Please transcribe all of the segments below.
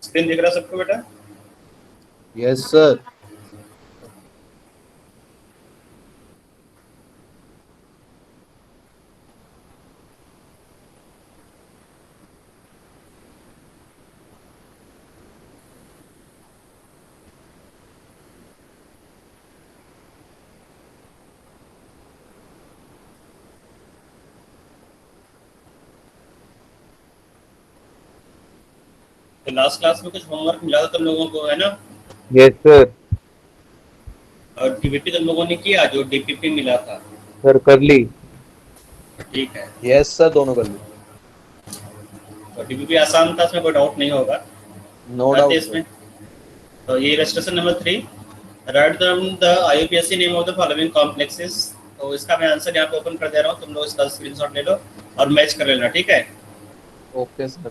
Screen दिख रहा है सबको बेटा? Yes sir. तो लास्ट क्लास में कुछ होमवर्क मिला था तुम लोगों को, है ना? Yes sir. और डीपीपी तुम लोगों ने किया, जो डीपीपी मिला था? सर कर ली। ठीक है। यस सर, दोनों कर ली। तो डीपीपी आसान था, इसमें कोई डाउट नहीं होगा। नो आते डाउट सर। इसमें। तो ये illustration number 3, write down the IUPAC name of the following complexes. तो इसका मैं आंसर यहाँ पे ओपन कर दे रहा हूँ, तुम लोग इसका स्क्रीनशॉट ले लो और मैच कर लेना, ठीक है? Okay sir.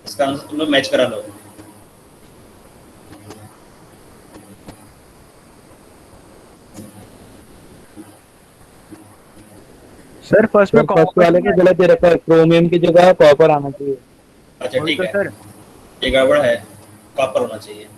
इसका आंसर तुम लोग मैच करा लो। सर फर्स्ट में सर फर्स्ट कॉपर वाले नहीं को है। गलत दे रखा है, क्रोमियम की जगह कॉपर आना चाहिए। अच्छा वही ठीक तो है, सर। ये गड़बड़ है, कॉपर होना चाहिए।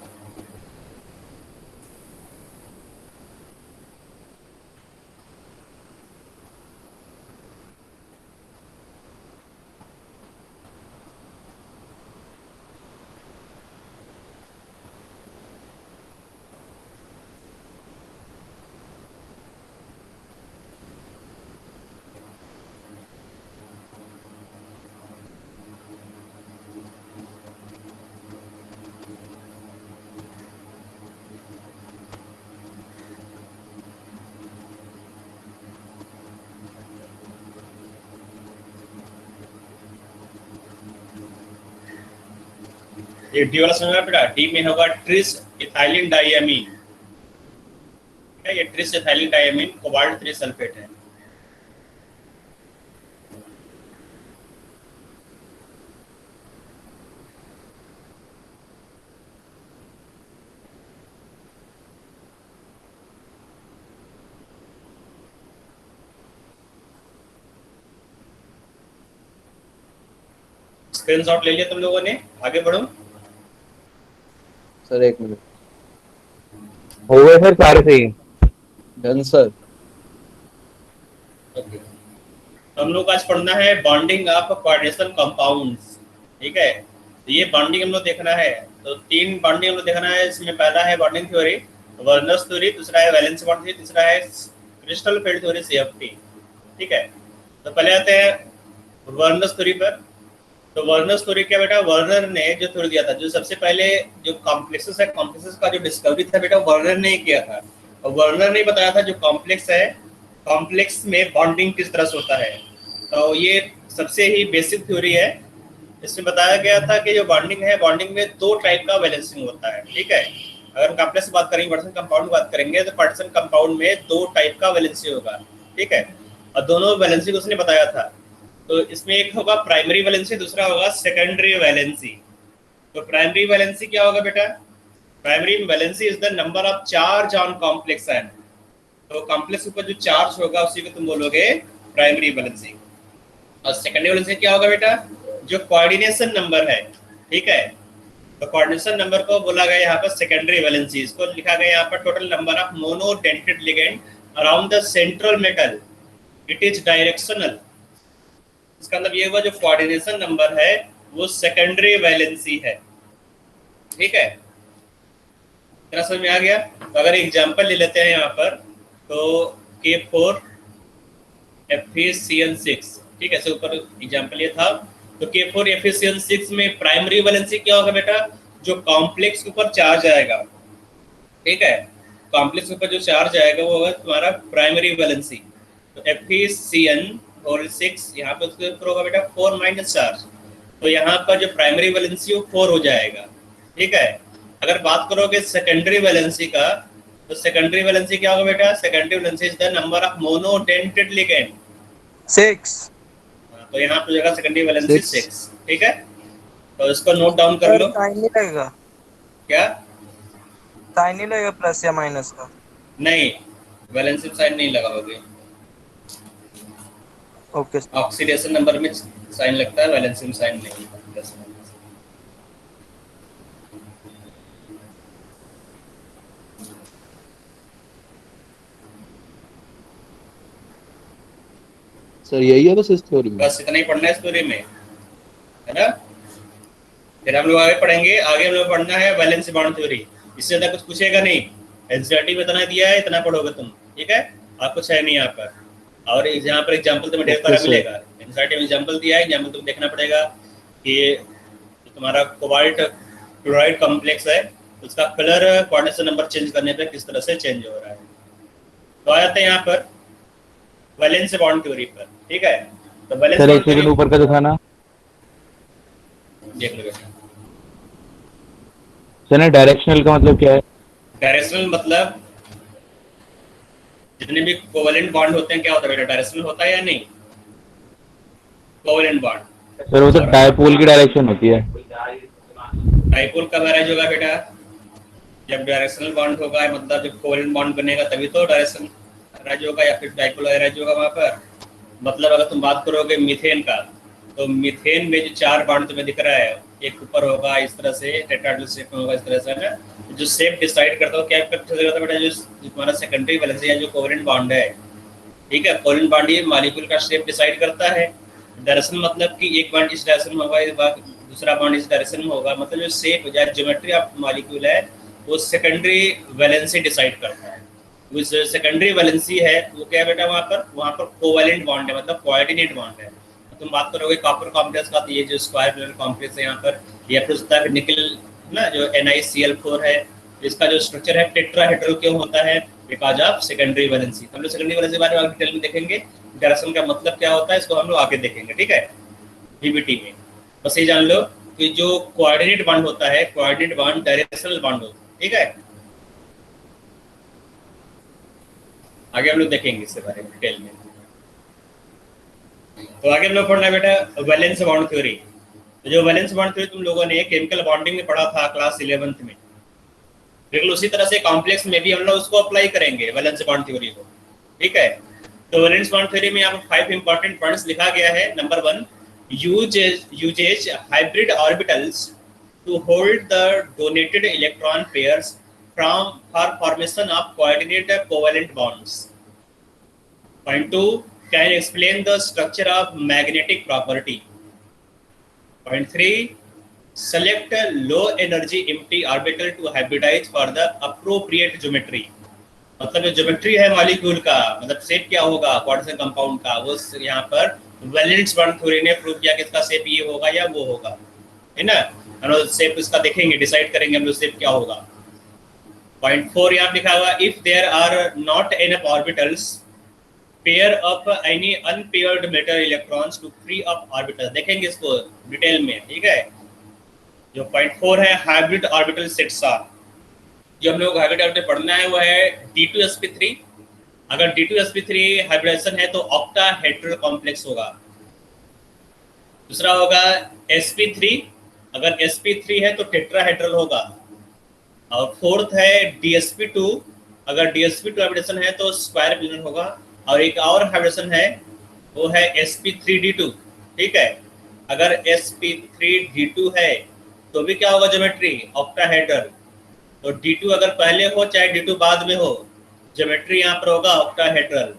ये डी वाला समझ में बेटा? डी में होगा ट्रिस इथाइलिन डाइअमीन। ये tris ethylene diamine cobalt 3 sulphate है। स्क्रीनशॉट ले लिया तुम लोगों ने? आगे बढ़ो। सर एक मिनट, हो गए सर सारे सही। Done sir. ओके, तो हम लोग आज पढ़ना है बॉन्डिंग ऑफ कोऑर्डिनेशन कंपाउंड्स, ठीक है? तो ये बॉन्डिंग हम लोग देखना है। तो 3 बॉन्डिंग हम लोग देखना है। इसमें पहला है बॉन्डिंग थ्योरी, वर्नर्स थ्योरी, दूसरा है वैलेंसी बॉन्ड थ्योरी, तीसरा है क्रिस्टल फील्ड थ्योरी, सीएफटी, ठीक है? तो पहले आते हैं वर्नर्स थ्योरी पर। तो वर्नर्स थ्योरी क्या बेटा? वर्नर ने जो थ्योरी दिया था, जो सबसे पहले जो कॉम्प्लेक्सेस है, कॉम्प्लेक्सेस का जो डिस्कवरी था बेटा, वर्नर ने किया था। और वर्नर ने बताया था जो कॉम्प्लेक्स है, कॉम्प्लेक्स में बॉन्डिंग किस तरह से होता है। तो ये सबसे ही बेसिक थ्योरी है। इसमें बताया गया था कि जो बॉन्डिंग है, बॉन्डिंग में 2 टाइप का बैलेंसिंग होता है, ठीक है? अगर कॉम्प्लेक्स बात करेंगे, पार्टीशन कंपाउंड बात करेंगे, तो पार्टीशन कंपाउंड में 2 टाइप का बैलेंसिंग होगा, ठीक है? और दोनों बैलेंसिंग उसने बताया था। तो इसमें एक होगा प्राइमरी वैलेंसी, दूसरा होगा सेकेंडरी वैलेंसी। तो प्राइमरी वैलेंसी क्या होगा बेटा? Primary valency is the number of charge on complex ion. तो कॉम्प्लेक्स के ऊपर जो चार्ज होगा उसी को तुम बोलोगे प्राइमरी वैलेंसी। और सेकेंडरी वैलेंसी क्या होगा बेटा? जो कोऑर्डिनेशन नंबर है, ठीक है? तो कोऑर्डिनेशन नंबर को बोला गया यहाँ पर सेकेंडरी वैलेंसी। इसको लिखा गया यहाँ पर total number of monodentate ligand around the central metal, it is directional. इसका मतलब ये हुआ जो कोऑर्डिनेशन नंबर है वो सेकेंडरी वैलेंसी है, ठीक है? तेरा समझ में आ गया? तो अगर एग्जांपल ले लेते हैं यहाँ पर, तो K4 FeCN6, ठीक है? ऊपर एग्जांपल ये था। तो K4 FeCN6 में प्राइमरी वैलेंसी क्या होगा बेटा? जो कॉम्प्लेक्स के ऊपर चार्ज आएगा, ठीक है? कॉम्प्लेक्स के ऊपर जो चार्ज आएगा वो होगा तुम्हारा प्राइमरी वैलेंसी। तो FeCN6 यहाँ पे उसके ऊपर होगा बेटा 4 माइनस चार्ज। तो यहाँ पर जो प्राइमरी वैलेंसी वो 4 हो जाएगा, ठीक है? अगर बात करोगे सेकेंडरी वैलेंसी का, तो सेकेंडरी वैलेंसी क्या होगा बेटा? Secondary valency is the number of monodentate ligand 6। तो यहाँ पे जगह सेकेंडरी वैलेंसी 6, ठीक है? तो इसको नोट डाउन कर सर लो। साइन नहीं लगेगा? क्या साइन नहीं लगेगा प्लस या माइनस का? नहीं, वैलेंसी साइन नहीं लगाओगे। ओके। ऑक्सीडेशन नंबर में साइन लगता है, वैलेंसी में साइन नहीं लगता, प्लस माइनस। सर यही है बस इस थ्योरी में? बस इतना ही पढ़ना है इस थ्योरी में, है ना। फिर हम लोग आगे पढ़ेंगे, आगे हम लोग पढ़ना है वैलेंसी बॉन्ड थ्योरी। इससे ज्यादा कुछ पूछेगा नहीं, एनसीईआरटी में इतना दिया है, इतना पढ़ोगे तुम, ठीक है। और कुछ है नहीं यहाँ पर। और यहाँ पर एग्जाम्पल तुम्हें ढेर सारा ओके सर। मिलेगा, एनसीईआरटी में एग्जाम्पल दिया है, एग्जाम्पल तुम देखना पड़ेगा कि जो तुम्हारा कोबाल्ट क्लोराइड कॉम्प्लेक्स है उसका कलर कोऑर्डिनेशन नंबर चेंज करने पे किस तरह से चेंज हो रहा है। तो आ जाते हैं यहाँ पर वैलेंसी बॉन्ड थ्योरी पर, ठीक है। तो वैलेंसी सर एक बॉन्ड सेकंड थ्योरी ऊपर का दिखाना। देख लो बेटा। सर डायरेक्शनल का मतलब क्या है? डायरेक्शनल मतलब जितने भी कोवेलेंट बॉन्ड होते हैं क्या होता है बेटा, डायरेक्शनल होता है या नहीं। कोवेलेंट बॉन्ड सर वो तो डायपोल की डायरेक्शन होती है। डाइपोल कब अराइज होगा बेटा, जब डायरेक्शनल बॉन्ड होगा, मतलब जब कोवेलेंट बॉन्ड बनेगा तभी तो डायरेक्शन अराइज होगा या फिर डाइपोल अराइज होगा वहां पर। मतलब अगर तुम बात करोगे मीथेन का, तो मीथेन में जो 4 बॉन्ड तुम्हें दिख रहा है, एक ऊपर होगा इस तरह से टेट्राहेड्रल शेप में होगा इस तरह से ना, जो शेप डिसाइड करता है क्या करता है बेटा, जो तुम्हारा सेकेंडरी वैलेंसी है जो कोवेलेंट बॉन्ड है, ठीक है, कोवेलेंट बॉन्ड ये मॉलिक्यूल का शेप डिसाइड करता है। डायरेक्शन मतलब कि एक बॉन्ड इस डायरेक्शन में होगा, एक बार दूसरा बॉन्ड इस डायरेक्शन में होगा, मतलब जो शेप या ज्योमेट्री ऑफ मॉलिक्यूल है वो सेकेंडरी वैलेंसी डिसाइड करता है। वो सेकेंडरी वैलेंसी है वो क्या है बेटा, वहाँ पर कोवेलेंट बॉन्ड है, मतलब कोऑर्डिनेट बॉन्ड है। तुम बात करोगे कॉपर कॉम्प्लेक्स का, तो ये जो स्क्वायर प्लेनर कॉम्प्लेक्स है यहाँ पर, या फिर उसका निकल ना जो NiCl4 है, इसका जो स्ट्रक्चर है टेट्राहेड्रल क्यों होता है, बिकॉज ऑफ सेकेंडरी वैलेंसी। हम लोग सेकेंडरी वैलेंसी के बारे में डिटेल में देखेंगे, डायरेक्शन का मतलब क्या होता है इसको हम लोग आगे देखेंगे, ठीक है, पीबीटी में। बस ये जान लो कि जो कोऑर्डिनेट बॉन्ड होता है, कोऑर्डिनेट बॉन्ड डायरेक्शनल बॉन्ड होता है, ठीक है। आगे हम लोग देखेंगे इसके बारे में डिटेल में। तो आगे हम लोग पढ़ना है बेटा वैलेंस बॉन्ड थ्योरी। तो जो वैलेंस बॉन्ड थ्योरी तुम लोगों ने केमिकल बॉन्डिंग में पढ़ा था क्लास 11th में, बिल्कुल उसी तरह से कॉम्प्लेक्स में भी हम लोग उसको अप्लाई करेंगे वैलेंस बॉन्ड थ्योरी को, ठीक है। तो वैलेंस बॉन्ड थ्योरी में यहाँ पर 5 इंपॉर्टेंट पॉइंट्स लिखा गया है। Number 1, uses hybrid orbitals to hold the donated electron pairs for formation of coordinate covalent bonds. Point 2, can explain the structure of magnetic property. Point 3, select low energy empty orbital to hybridize for the appropriate geometry. मतलब जो geometry है molecule का, मतलब shape क्या होगा coordination compound का, वो यहाँ पर वैलेंस बॉन्ड थ्योरी ने प्रूव किया कि इसका शेप ये होगा या वो होगा, है ना। हम लोग शेप इसका देखेंगे, डिसाइड करेंगे हम लोग शेप क्या होगा। पॉइंट 4 यहाँ लिखा हुआ, if there are not enough orbitals pair up any unpaired metal electrons to free up orbitals, देखेंगे इसको डिटेल में, ठीक है। जो पॉइंट 4 है हाइब्रिड ऑर्बिटल सेट्स आर, जो हम लोग हाइब्रिड ऑर्बिटल पढ़ना है वो है D2sp3। अगर D2sp3 हाइब्रिडेशन है तो ऑक्टाहेड्रल कॉम्प्लेक्स होगा। दूसरा होगा sp3, अगर sp3 है तो टेट्राहेड्रल होगा। और फोर्थ है dsp2, अगर dsp2 हाइब्रिडेशन है तो स्क्वायर प्लेनर होगा। और एक और हाइब्रिडेशन है वो है sp3d2, ठीक है। अगर sp3d2 है तो भी क्या होगा ज्योमेट्री, ऑक्टाहेड्रल। तो D2 अगर पहले हो चाहे D2 बाद में हो, ज्योमेट्री यहाँ पर होगा ऑक्टाहेड्रल।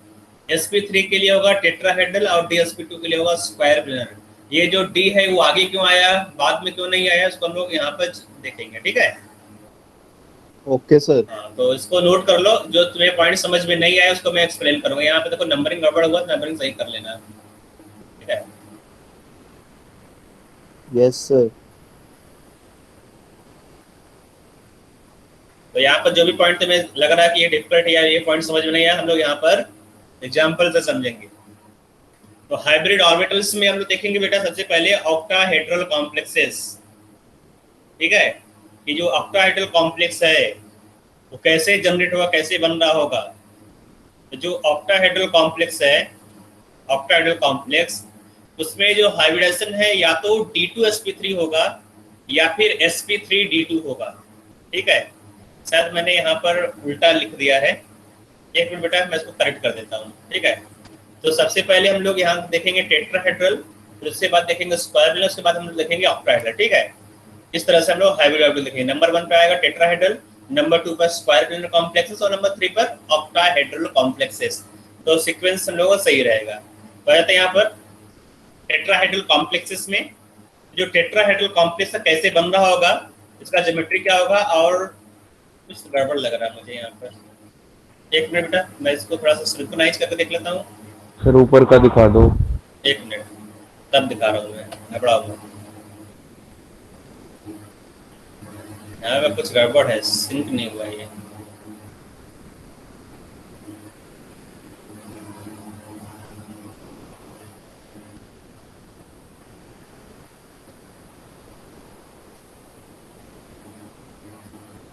sp3 के लिए होगा टेट्राहेड्रल और dsp2 के लिए होगा स्क्वायर प्लेनर। ये जो D है वो आगे क्यों आया, बाद में क्यों नहीं आया, उसको हम लोग यहाँ पर देखेंगे, ठीक है। Okay sir. हाँ, तो इसको नोट कर लो, जो तुम्हें पॉइंट समझ में नहीं आया उसको मैं एक्सप्लेन करूंगा। यहाँ पे देखो नंबरिंग गड़बड़ हुआ, नंबरिंग सही कर लेना, ठीक है। Yes sir. तो यहाँ पर जो भी पॉइंट तुम्हें लग रहा है कि ये डिफिकल्ट या ये पॉइंट समझ में नहीं आया, हम लोग यहाँ पर एग्जाम्पल से समझेंगे। तो हाइब्रिड ऑर्बिटल्स में हम लोग देखेंगे बेटा सबसे पहले ऑक्टाहेड्रल कॉम्प्लेक्सेस, ठीक है। कि जो ऑक्टाहेड्रल कॉम्प्लेक्स है वो कैसे जनरेट होगा, कैसे बन रहा होगा। तो जो ऑक्टाहेड्रल कॉम्प्लेक्स है, ऑक्टाहेड्रल कॉम्प्लेक्स, उसमें जो हाइब्रिडेशन है या तो D2sp3 होगा या फिर sp3d2 होगा, ठीक है। शायद मैंने यहाँ पर उल्टा लिख दिया है, एक मिनट बेटा मैं इसको करेक्ट कर देता हूँ, ठीक है। तो सबसे पहले हम लोग यहाँ देखेंगे टेट्राहेड्रल, फिर उसके बाद देखेंगे स्क्वायर प्लेनर, उसके बाद हम लोग देखेंगे ऑक्टाहेड्रल। ठीक है, इस तरह से हम लोग हाइब्रिड ऑर्बिटल देखेंगे। नंबर 1 पे आएगा टेट्राहेड्रल, नंबर 2 पर स्क्वायर प्लेनर कॉम्प्लेक्सेस और नंबर 3 पर ऑक्टाहेड्रल कॉम्प्लेक्सेस। तो सीक्वेंस हम लोगों का सही रहेगा। तो आते हैं यहाँ पर टेट्राहेड्रल कॉम्प्लेक्सेस में। जो टेट्राहेड्रल कॉम्प्लेक्स कैसे बन रहा होगा, इसका ज्योमेट्री क्या होगा, और कुछ गड़बड़ लग रहा है मुझे यहाँ पर। एक मिनट बेटा, मैं इसको थोड़ा सा सिंक्रोनाइज करके देख लेता हूँ। सर ऊपर का दिखा दो। एक मिनट, तब दिखा रहा हूँ मैं, घबरा हूँ। यहाँ पे कुछ गड़बड़ है, सिंक नहीं हुआ ये।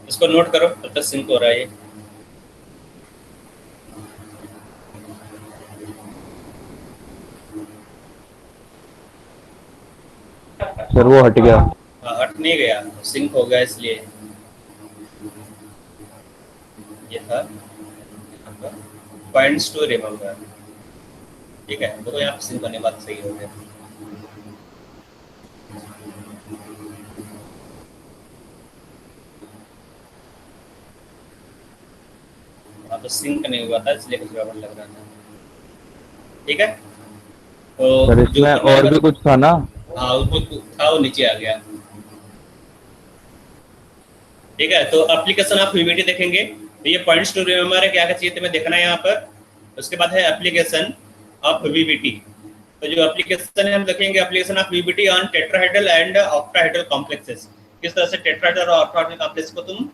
इसको नोट करो, तब तक सिंक हो रहा है ये। सर वो हट गया। हाँ, हट नहीं गया, सिंक हो गया इसलिए। ये था पॉइंट्स टू रिमेंबर। ठीक है, देखो यहाँ पे सिंक होने के बाद सही हो गया। तो सिंक नहीं हुआ था इसलिए कुछ गड़बड़ लग रहा था। ठीक है, तो सर इसमें और भी कुछ था ना? हाँ, वो था, वो नीचे आ गया। ठीक है, तो एप्लीकेशन ऑफ वीबीटी देखेंगे। तो ये पॉइंट्स टू रिमेंबर है, क्या क्या चाहिए तुम्हें देखना है यहाँ पर। उसके बाद है एप्लीकेशन ऑफ वीबीटी। तो जो एप्लीकेशन है हम देखेंगे, application of VBT on tetrahedral and octahedral complexes. किस तरह से टेट्राहेड्रल और ऑक्टाहेड्रल कॉम्प्लेक्स को तुम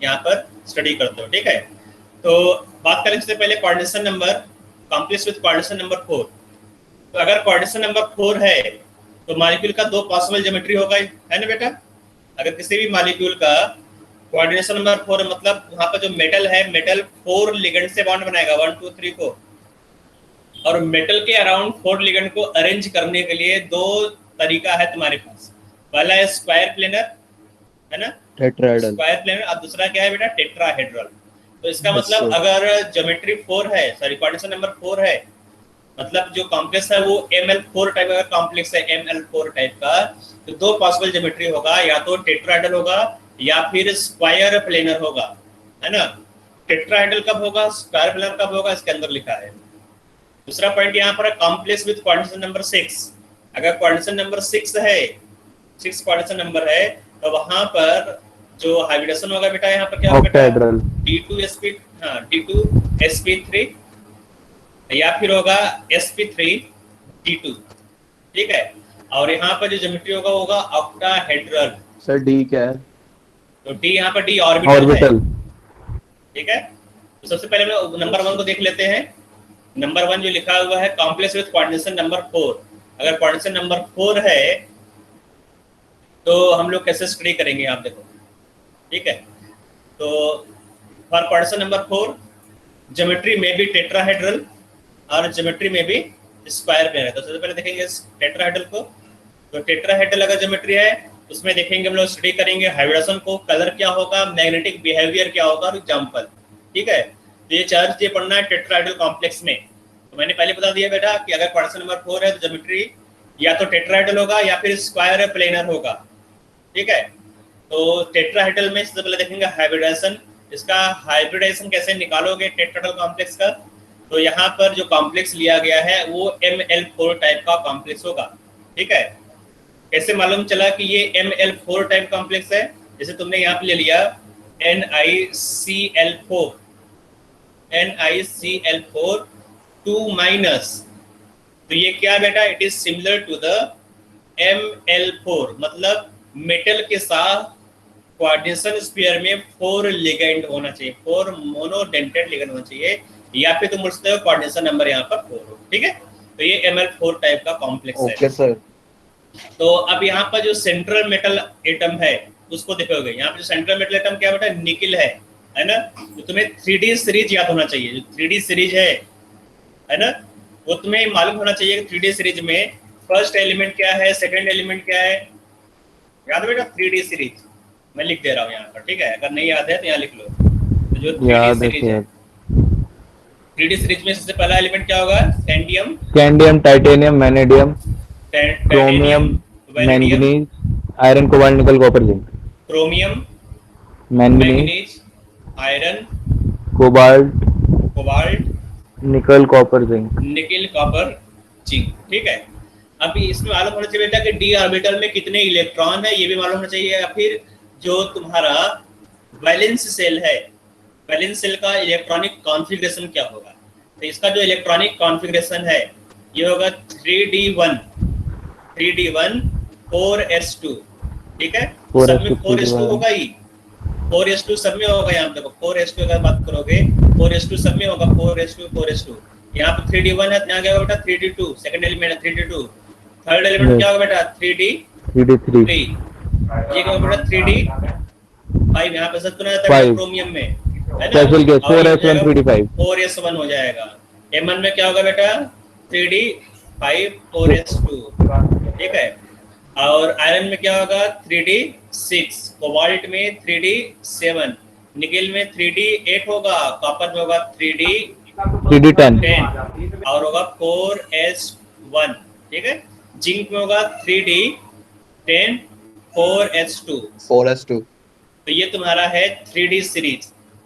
यहाँ पर स्टडी करते हो। ठीक है, तो बात करें इससे पहले coordination number complex with coordination number 4। तो अगर कोऑर्डिनेशन नंबर 4 है तो मॉलिक्यूल का 2 पॉसिबल ज्योमेट्री होगा, है ना बेटा। अगर किसी भी मॉलिक्यूल का कोऑर्डिनेशन नंबर 4 है, मतलब वहां पर जो मेटल है, मेटल 4 लिगेंड से बॉन्ड बनाएगा, 1 2 3 4। और मेटल के अराउंड 4 लिगेंड को अरेंज करने के लिए 2 तरीका है तुम्हारे पास। पहला है स्क्वायर प्लेनर, है ना, टेट्राहेड्रल। Square planar. और दूसरा क्या है बेटा, टेट्राहेड्रल। तो इसका मतलब अगर ज्योमेट्री 4 है, सॉरी कोऑर्डिनेशन नंबर 4 है, मतलब जो कॉम्प्लेक्स है वो ML4 टाइप का कॉम्प्लेक्स है, ML4 टाइप का, तो 2 पॉसिबल ज्योमेट्री होगा, या तो टेट्राहेड्रल होगा या फिर स्क्वायर प्लेनर होगा, है ना। टेट्राहेड्रल कब होगा, स्क्वायर प्लेनर कब होगा, इसके अंदर लिखा है। दूसरा पॉइंट यहाँ पर कॉम्प्लेक्स विद कोऑर्डिनेशन नंबर 6। अगर कोऑर्डिनेशन नंबर 6 है, 6 कोऑर्डिनेशन नंबर है, तो वहां पर जो हाइब्रिडेशन होगा बेटा, यहाँ पर क्या होगा, D2sp, हाँ D2sp3, या फिर होगा sp3d2। ठीक है, और यहाँ पर जो ज्योमेट्री होगा ऑक्टाहेड्रल। सर डी क्या है? तो डी यहाँ पर डी ऑर्बिटल है। ठीक है, तो सबसे पहले हम नंबर 1 को देख लेते हैं। नंबर 1 जो लिखा हुआ है कॉम्प्लेक्स विद कोऑर्डिनेशन नंबर 4। अगर कोऑर्डिनेशन नंबर 4 है तो हम लोग कैसे स्टडी करेंगे, आप देखो। ठीक है, तो फॉर कोऑर्डिनेशन नंबर 4 ज्योमेट्री में भी टेट्राहेड्रल और ज्योमेट्री में भी स्क्वायर प्लेनर है। तो सबसे पहले देखेंगे टेट्राहेड्रल को। तो टेट्राहेड्रल अगर ज्योमेट्री है उसमें देखेंगे, हम लोग स्टडी करेंगे हाइब्रिडेशन को, कलर क्या होगा, मैग्नेटिक बिहेवियर क्या होगा, और एग्जांपल। ठीक है, तो ये 4 चीजें पढ़ना है टेट्राहेड्रल कॉम्प्लेक्स में। तो मैंने पहले बता दिया बेटा कि अगर कोऑर्डिनेशन नंबर 4 है तो ज्योमेट्री या तो टेट्राहेड्रल होगा या फिर स्क्वायर प्लेनर होगा। ठीक है, तो टेट्राहेड्रल में सबसे पहले देखेंगे हाइब्रिडेशन। इसका हाइब्रिडेशन कैसे निकालोगे टेट्राहेड्रल कॉम्प्लेक्स का, तो यहाँ पर जो कॉम्प्लेक्स लिया गया है वो ML4 टाइप का कॉम्प्लेक्स होगा। ठीक है, कैसे मालूम चला कि ये ML4 टाइप कॉम्प्लेक्स है, जैसे तुमने यहाँ पे ले लिया NiCl4 2-, तो ये क्या बेटा, it is similar to the ML4, मतलब मेटल के साथ कोऑर्डिनेशन स्फीयर में 4 लिगेंड होना चाहिए, 4 मोनोडेंटेड लिगेंड होना चाहिए, या फिर तुम बोलते हो कोऑर्डिनेशन नंबर यहाँ पर 4 हो। ठीक है, तो ये ML4 टाइप का कॉम्प्लेक्स है। Okay sir. तो अब यहाँ पर जो सेंट्रल मेटल एटम है उसको देखोगे, यहाँ पर जो सेंट्रल मेटल एटम क्या बेटा, निकिल है ना। तो तुम्हें 3D सीरीज याद होना चाहिए। जो 3D सीरीज है ना, वो तुम्हें मालूम होना चाहिए कि 3D सीरीज में फर्स्ट एलिमेंट क्या है, सेकंड एलिमेंट क्या है, याद है बेटा। 3D सीरीज मैं लिख दे रहा हूँ यहाँ पर। ठीक है, अगर नहीं याद है तो यहाँ लिख लो। तो जो 3D सीरीज है, 3D सीरीज में सबसे पहला एलिमेंट क्या होगा, scandium, titanium, vanadium, chromium, vanadium, manganese, iron, cobalt, nickel, copper, zinc. Chromium, manganese, manganese, iron, cobalt, cobalt, nickel, copper, zinc. Nickel, copper, zinc. ठीक है। अब इसमें मालूम होना चाहिए बेटा कि डी ऑर्बिटल में कितने इलेक्ट्रॉन है, ये भी मालूम होना चाहिए। या फिर जो तुम्हारा वैलेंस सेल है, वैलेंस सेल का इलेक्ट्रॉनिक कॉन्फ़िगरेशन क्या होगा। तो इसका जो इलेक्ट्रॉनिक कॉन्फ़िगरेशन है ये होगा 3d1, 3d1 4s2। ठीक है। तो सब में 4s2 होगा ही, 4s2 सब में होगा। यहाँ पे देखो 4s2 अगर बात करोगे 4s2 सब में होगा, 4s2 4s2। यहाँ पे 3d1 है, यहाँ क्या होगा बेटा 3d2, सेकंड एलिमेंट है 3d2, थर्ड एलिमेंट क्या होगा बेटा 3d3, ये क्या होगा बेटा 3d5। यहाँ पे सब रहता है क्रोमियम में, है ना। 4s1 3d5, 4s1 हो जाएगा। एमन में क्या होगा बेटा 3d5 4s2। ठीक है। और आयरन में क्या होगा 3d6, कोबाल्ट में 3d7, निकेल में 3d8 होगा, कॉपर में होगा 3d10 और होगा 4s1। ठीक है। जिंक में होगा 3d10 4s2। तो ये तुम्हारा है 3d सीरीज।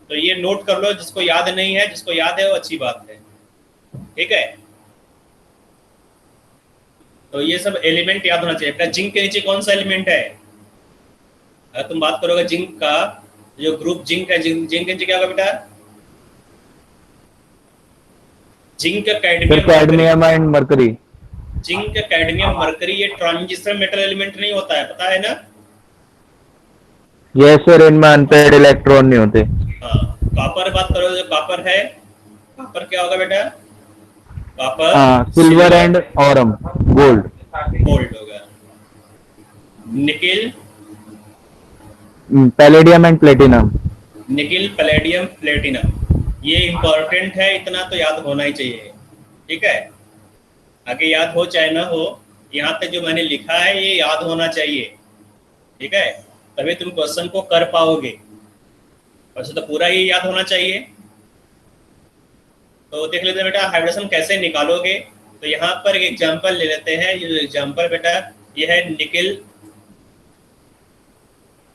तो ये नोट कर लो, जिसको याद नहीं है, जिसको याद है वो अच्छी बात है। ठीक है। तो ये सब एलिमेंट याद होना चाहिए। जिंक के नीचे कौन सा एलिमेंट है, अगर तुम बात करोगे जिंक का, जो ग्रुप जिंक है, जिंक के नीचे क्या होगा बेटा zinc, cadmium and mercury. Zinc, cadmium, mercury ये ट्रांजिशन मेटल एलिमेंट नहीं होता है, पता है ना। यस सर, इनमें अनपेयर्ड इलेक्ट्रॉन नहीं होते। हाँ। कॉपर बात करो, जो कॉपर है, कॉपर क्या होगा बेटा copper, silver and aurum, gold, gold होगा। Nickel, palladium and platinum, nickel, palladium, platinum. ये इंपॉर्टेंट है, इतना तो याद होना ही चाहिए। ठीक है। आगे याद हो चाहे ना हो, यहाँ तक जो मैंने लिखा है ये याद होना चाहिए। ठीक है। तभी तुम क्वेश्चन को कर पाओगे, वैसे तो पूरा ही याद होना चाहिए। तो देख लेते हैं बेटा हाइड्रेशन कैसे निकालोगे। तो यहाँ पर एक एग्जांपल ले लेते हैं। ये एग्जांपल बेटा ये है निकिल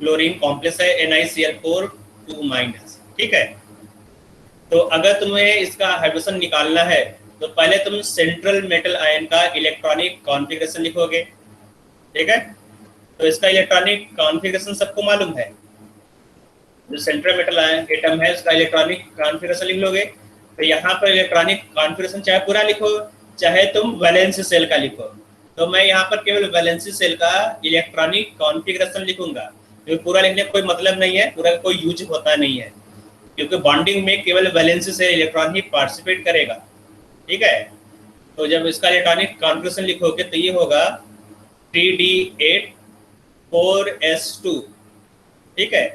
क्लोरीन कॉम्प्लेक्स है NiCl4 2-। ठीक है। तो अगर तुम्हें इसका हाइड्रेशन निकालना है तो पहले तुम सेंट्रल मेटल आयन का इलेक्ट्रॉनिक कॉन्फ़िगरेशन लिखोगे। ठीक है। तो इसका इलेक्ट्रॉनिक कॉन्फ़िगरेशन सबको मालूम है, जो सेंट्रल मेटल आयन एटम है उसका इलेक्ट्रॉनिक कॉन्फ़िगरेशन लिख लोगे। तो यहाँ पर इलेक्ट्रॉनिक कॉन्फ़िगरेशन चाहे पूरा लिखो चाहे तुम वैलेंसी सेल का लिखो। तो मैं यहाँ पर केवल वैलेंसी सेल का इलेक्ट्रॉनिक कॉन्फ़िगरेशन लिखूंगा, क्योंकि पूरा लिखने का कोई मतलब नहीं है, पूरा का कोई यूज होता नहीं है, क्योंकि बॉन्डिंग में केवल वैलेंसी सेल इलेक्ट्रॉन ही पार्टिसिपेट करेगा। ठीक है। तो जब इसका इलेक्ट्रॉनिक कॉन्फ़िगरेशन लिखोगे तो ये होगा 3d8 4s2। ठीक है।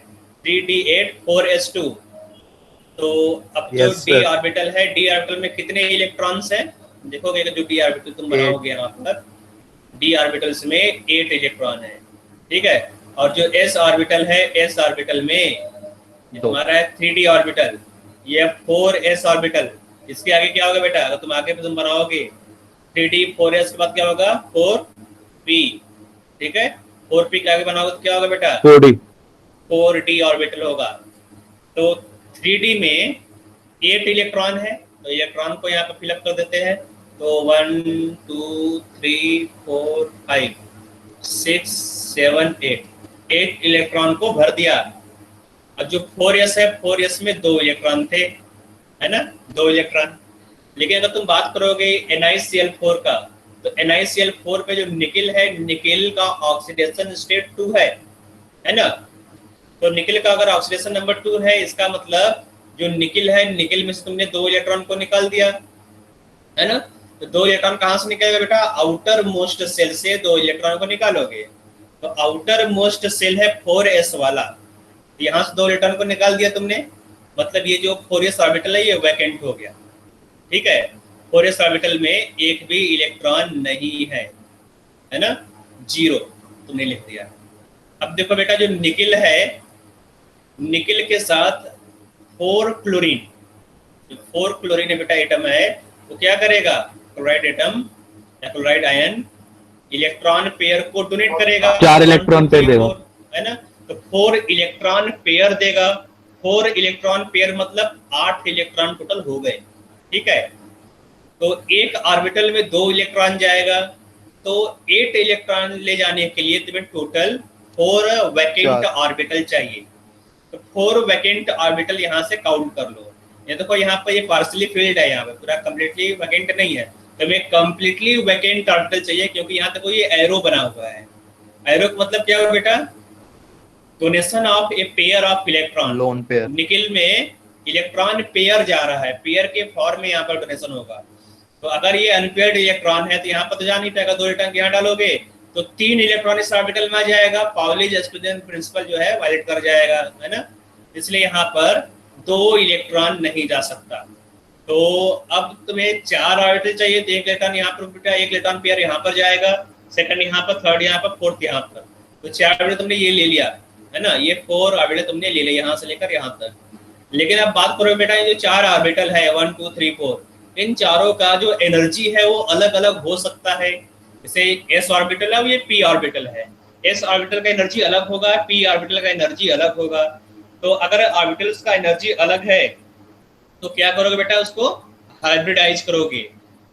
3d8 4s2। तो अब जो डी ऑर्बिटल है, डी ऑर्बिटल में कितने इलेक्ट्रॉन्स हैं देखोगे, जो डी ऑर्बिटल तुम बनाओगे यहाँ पर, डी ऑर्बिटल्स में 8 इलेक्ट्रॉन है। ठीक है। और जो एस ऑर्बिटल है, एस ऑर्बिटल में तुम्हारा है 3d ऑर्बिटल, ये 4s ऑर्बिटल। इसके आगे क्या होगा बेटा, अगर तुम आगे तुम बनाओगे 3d 4s के बाद क्या होगा 4p। ठीक है। 4p के आगे बनाओगे तो क्या होगा बेटा 4d ऑर्बिटल होगा। तो 3d में 8 इलेक्ट्रॉन है, तो इलेक्ट्रॉन को यहाँ पर फिलअप कर देते हैं। तो 1 2 3 4 5 6 7 8 इलेक्ट्रॉन को भर दिया। और जो 4s है, 4s में 2 इलेक्ट्रॉन थे, है ना, 2 इलेक्ट्रॉन। लेकिन अगर तुम बात करोगे NiCl4 का, तो NiCl4 पे जो निकिल है, निकिल का ऑक्सीडेशन स्टेट 2 है ना। तो निकिल का अगर ऑक्सीडेशन नंबर 2 है, इसका मतलब जो निकिल है, निकिल में से तुमने 2 इलेक्ट्रॉन को निकाल दिया, है ना। तो 2 इलेक्ट्रॉन कहाँ से निकलेगा बेटा, आउटर मोस्ट सेल से 2 इलेक्ट्रॉन को निकालोगे। तो आउटर मोस्ट सेल है 4s वाला, यहाँ से 2 इलेक्ट्रॉन को निकाल दिया तुमने, मतलब ये जो 4s ऑर्बिटल है ये वैकेंट हो गया। ठीक है। 4s ऑर्बिटल में एक भी इलेक्ट्रॉन नहीं है ना, 0 तुमने लिख दिया। अब देखो बेटा जो निकिल है, निकिल के साथ 4 क्लोरीन, जो 4 क्लोरीन बेटा एटम है, वो क्या करेगा, क्लोराइड एटम या क्लोराइड आयन इलेक्ट्रॉन पेयर को डोनेट करेगा, 4 इलेक्ट्रॉन पेयर देगा, है ना। तो 4 इलेक्ट्रॉन पेयर देगा। 4 इलेक्ट्रॉन पेयर मतलब 8 इलेक्ट्रॉन टोटल हो गए, ठीक है। तो एक ऑर्बिटल में 2 इलेक्ट्रॉन जाएगा, तो 8 इलेक्ट्रॉन ले जाने के लिए तुम्हें टोटल 4 वैकेंट ऑर्बिटल चाहिए। तो 4 वैकेंट ऑर्बिटल यहाँ से काउंट कर लो। ये देखो यहाँ पर ये पार्सली फिल्ड है, यहाँ पे पूरा कम्प्लीटली वैकेंट नहीं है। तो हमें कम्प्लीटली वैकेंट ऑर्बिटल चाहिए, क्योंकि यहाँ तक ये एरो बना हुआ है। एरो का मतलब क्या हुआ बेटा? Donation of a pair of electron, lone pair. Nickel में इलेक्ट्रॉन पेयर जा रहा है, पेयर के फॉर्म में यहाँ पर डोनेशन होगा। तो अगर ये अनपेयर्ड इलेक्ट्रॉन है तो यहाँ पर तो जा नहीं पाएगा, 2 इलेक्ट्रॉन यहाँ डालोगे तो 3 इलेक्ट्रॉन इस ऑर्बिटल में आ जाएगा, पाउलीज एक्सक्लूजन प्रिंसिपल जो है वायलेट कर जाएगा, है ना। इसलिए यहाँ पर 2 इलेक्ट्रॉन नहीं जा सकता। तो अब तुम्हें 4 ऑर्बिटल चाहिए, तो 1 इलेक्ट्रॉन यहाँ पर बेटा, 1 इलेक्ट्रॉन पेयर यहाँ पर जाएगा, सेकंड यहाँ पर, थर्ड यहाँ पर, फोर्थ यहाँ पर। तो 4 ऑर्बिटल तुमने ये ले लिया, है ना। ये 4 ऑर्बिटल तुमने ले लिया यहाँ से लेकर यहाँ तक। लेकिन अब बात करो बेटा, ये जो 4 ऑर्बिटल है 1 2 3 4, इन चारों का जो एनर्जी है वो अलग अलग हो सकता है। जैसे एस ऑर्बिटल है, ये पी ऑर्बिटल है, एस ऑर्बिटल का एनर्जी अलग होगा, पी ऑर्बिटल का एनर्जी अलग होगा। तो अगर ऑर्बिटल्स का एनर्जी अलग है तो क्या करोगे बेटा? उसको हाइब्रिडाइज करोगे।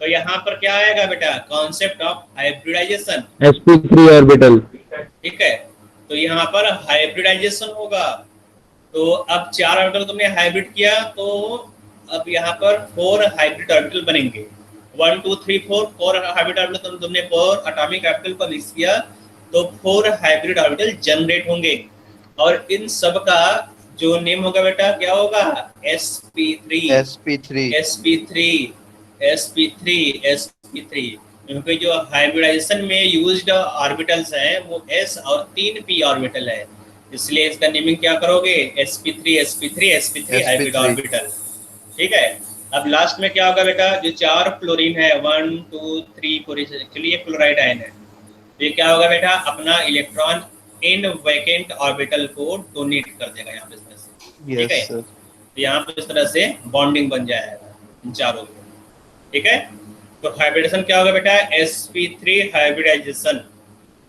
तो यहाँ पर क्या आएगा बेटा? Concept of hybridisation, sp3 orbital, ठीक है। तो यहाँ पर हाइब्रिडाइजेशन होगा। तो अब 4 ऑर्बिटल तुमने हाइब्रिड किया, तो अब यहाँ पर 4 हाइब्रिड ऑर्बिटल बनेंगे। 1 2 3 4 हाइब्रिड ऑर्बिटल तुमने 4 एटॉमिक ऑर्बिटल को मिक्स किया, तो 4 हाइब्रिड ऑर्बिटल जनरेट होंगे। और इन सब का जो नेम होगा बेटा क्या होगा? sp3 sp3 sp3 sp3 sp3। क्योंकि जो हाइब्रिडाइजेशन में यूज्ड ऑर्बिटल्स हैं वो s और 3 p ऑर्बिटल है, इसलिए इसका नेमिंग क्या करोगे? sp3 sp3 sp3 hybrid orbital, ठीक है। अब लास्ट में क्या होगा बेटा? जो 4 फ्लोरीन है 1 2 3 4, एक्चुअली ये क्लोराइड आयन है, तो ये क्या होगा बेटा? अपना इलेक्ट्रॉन इन वैकेंट ऑर्बिटल को डोनेट कर देगा यहाँ पे इस तरह से, ठीक है। तो यहाँ पे इस तरह से बॉन्डिंग बन जाएगा इन चारों को, ठीक है। तो हाइब्रिडेशन क्या होगा बेटा? sp3 hybridisation.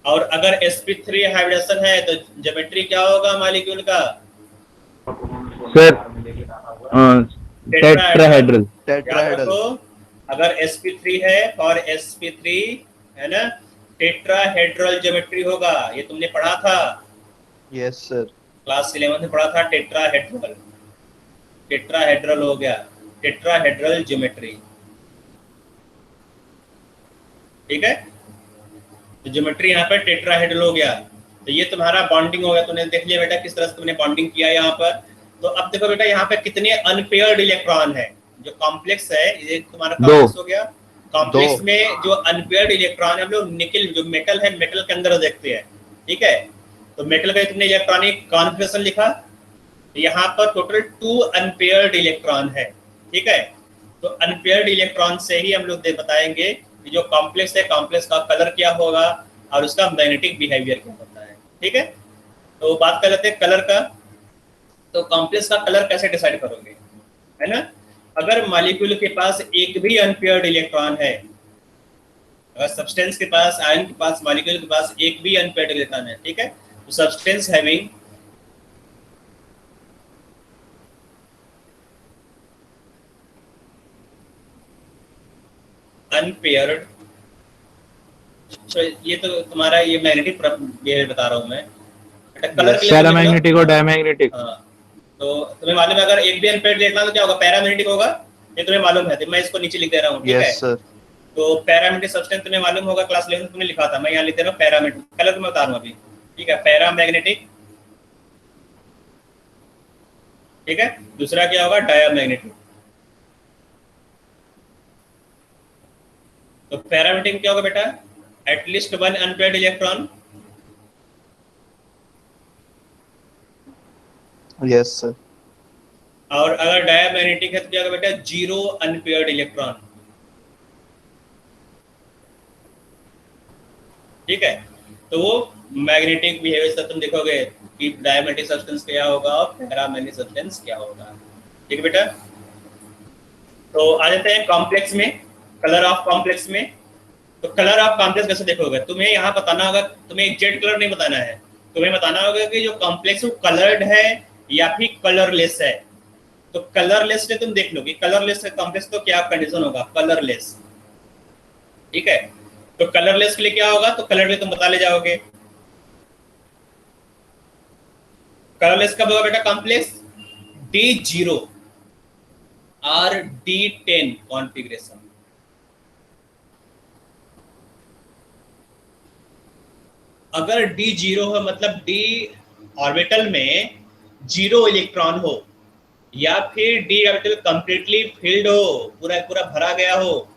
और अगर sp3 हाइब्रिडेशन है तो ज्योमेट्री क्या होगा मॉलिक्यूल का? सर टेट्राहेड्रल, अगर sp3 है और sp3 है ना, टेट्राहेड्रल ज्योमेट्री होगा। ये तुमने पढ़ा था, यस सर, क्लास 11 में पढ़ा था टेट्राहेड्रल। टेट्राहेड्रल हो गया, टेट्राहेड्रल ज्योमेट्री, ठीक है। तो ज्योमेट्री यहाँ पर टेट्राहेड्रल हो गया। तो ये तुम्हारा बॉन्डिंग हो गया, तुमने देख लिया बेटा किस तरह से तुमने बॉन्डिंग किया यहाँ पर। तो अब देखो बेटा यहाँ पे कितने अनपेयर्ड इलेक्ट्रॉन है। जो कॉम्प्लेक्स है ये तुम्हारा कॉम्प्लेक्स हो गया। कॉम्प्लेक्स में जो अनपेयर्ड इलेक्ट्रॉन है हम लोग निकल, जो मेटल है, मेटल के अंदर देखते हैं, ठीक है। तो मेटल का तुमने इलेक्ट्रॉनिक कॉन्फिगरेशन लिखा, यहाँ पर टोटल 2 अनपेयर्ड इलेक्ट्रॉन है, ठीक है। तो अनपेयर्ड इलेक्ट्रॉन से ही हम लोग बताएंगे कि जो कॉम्प्लेक्स है, कॉम्प्लेक्स का कलर क्या होगा और उसका मैग्नेटिक बिहेवियर क्या होता है, ठीक है। तो बात कर लेते हैं कलर का। तो कॉम्प्लेक्स का कलर कैसे डिसाइड करोगे, है ना। अगर मॉलिक्यूल के पास एक भी अनपेयर्ड इलेक्ट्रॉन है, अगर सब्सटेंस के पास, आयन के पास, मॉलिक्यूल के पास एक भी अनपेयर्ड इलेक्ट्रॉन है, ठीक है, तो सब्सटेंस हैविंग अनपेयर्ड, ये तो तुम्हारा ये मैग्नेटिक बिहेवियर बता रहा हूं मैं। कलर पैरामैग्नेटिक और डायमैग्नेटिक। तो तुम्हें मालूम है अगर एक भी अनपेयर्ड इलेक्ट्रॉन तो क्या होगा? पैरामैग्नेटिक होगा, ये तुम्हें मालूम है। तो मैं इसको नीचे लिख दे रहा हूँ, ठीक है। सर। तो पैरामैग्नेटिक सब्सटेंस तुम्हें मालूम होगा, क्लास 11 तुमने लिखा था, मैं यहाँ लिख दे रहा हूँ पैरामैग्नेटिक। कलर तुम्हें बता रहा हूँ अभी, ठीक है। पैरामैग्नेटिक, ठीक है। दूसरा क्या होगा? डायमैग्नेटिक। तो पैरामैग्नेटिक क्या होगा बेटा? At least 1 unpaired electron, yes sir. और अगर डायमैग्नेटिक है तो क्या होगा बेटा? 0 अनपेयर्ड इलेक्ट्रॉन, ठीक है। तो वो मैग्नेटिक बिहेवियर से तुम देखोगे कि डायमैग्नेटिक सब्सटेंस क्या होगा और पैरामैग्नेटिक सब्सटेंस क्या होगा, ठीक है बेटा। तो आ जाते हैं कॉम्प्लेक्स में, कलर ऑफ कॉम्प्लेक्स में। तो कलर ऑफ कॉम्प्लेक्स कैसे देखोगे? तुम्हें यहाँ बताना होगा, तुम्हें एग्जैक्ट कलर नहीं बताना है, तुम्हें बताना होगा कि जो कॉम्प्लेक्स वो कलर्ड है या फिर कलरलेस है। तो कलरलेस से तुम देख लो कि कलरलेस कॉम्प्लेक्स तो क्या कंडीशन होगा, कलरलेस। ठीक है, तो कलरलेस के लिए क्या होगा, तो कलर में तुम बता ले जाओगे। कलरलेस कब होगा बेटा कॉम्प्लेक्स? D0 और D10 कॉन्फ़िगरेशन। अगर D0 हो मतलब D ऑर्बिटल में 0 इलेक्ट्रॉन हो, या फिर D ऑर्बिटल कंप्लीटली फिल्ड हो, पूरा पूरा भरा गया हो,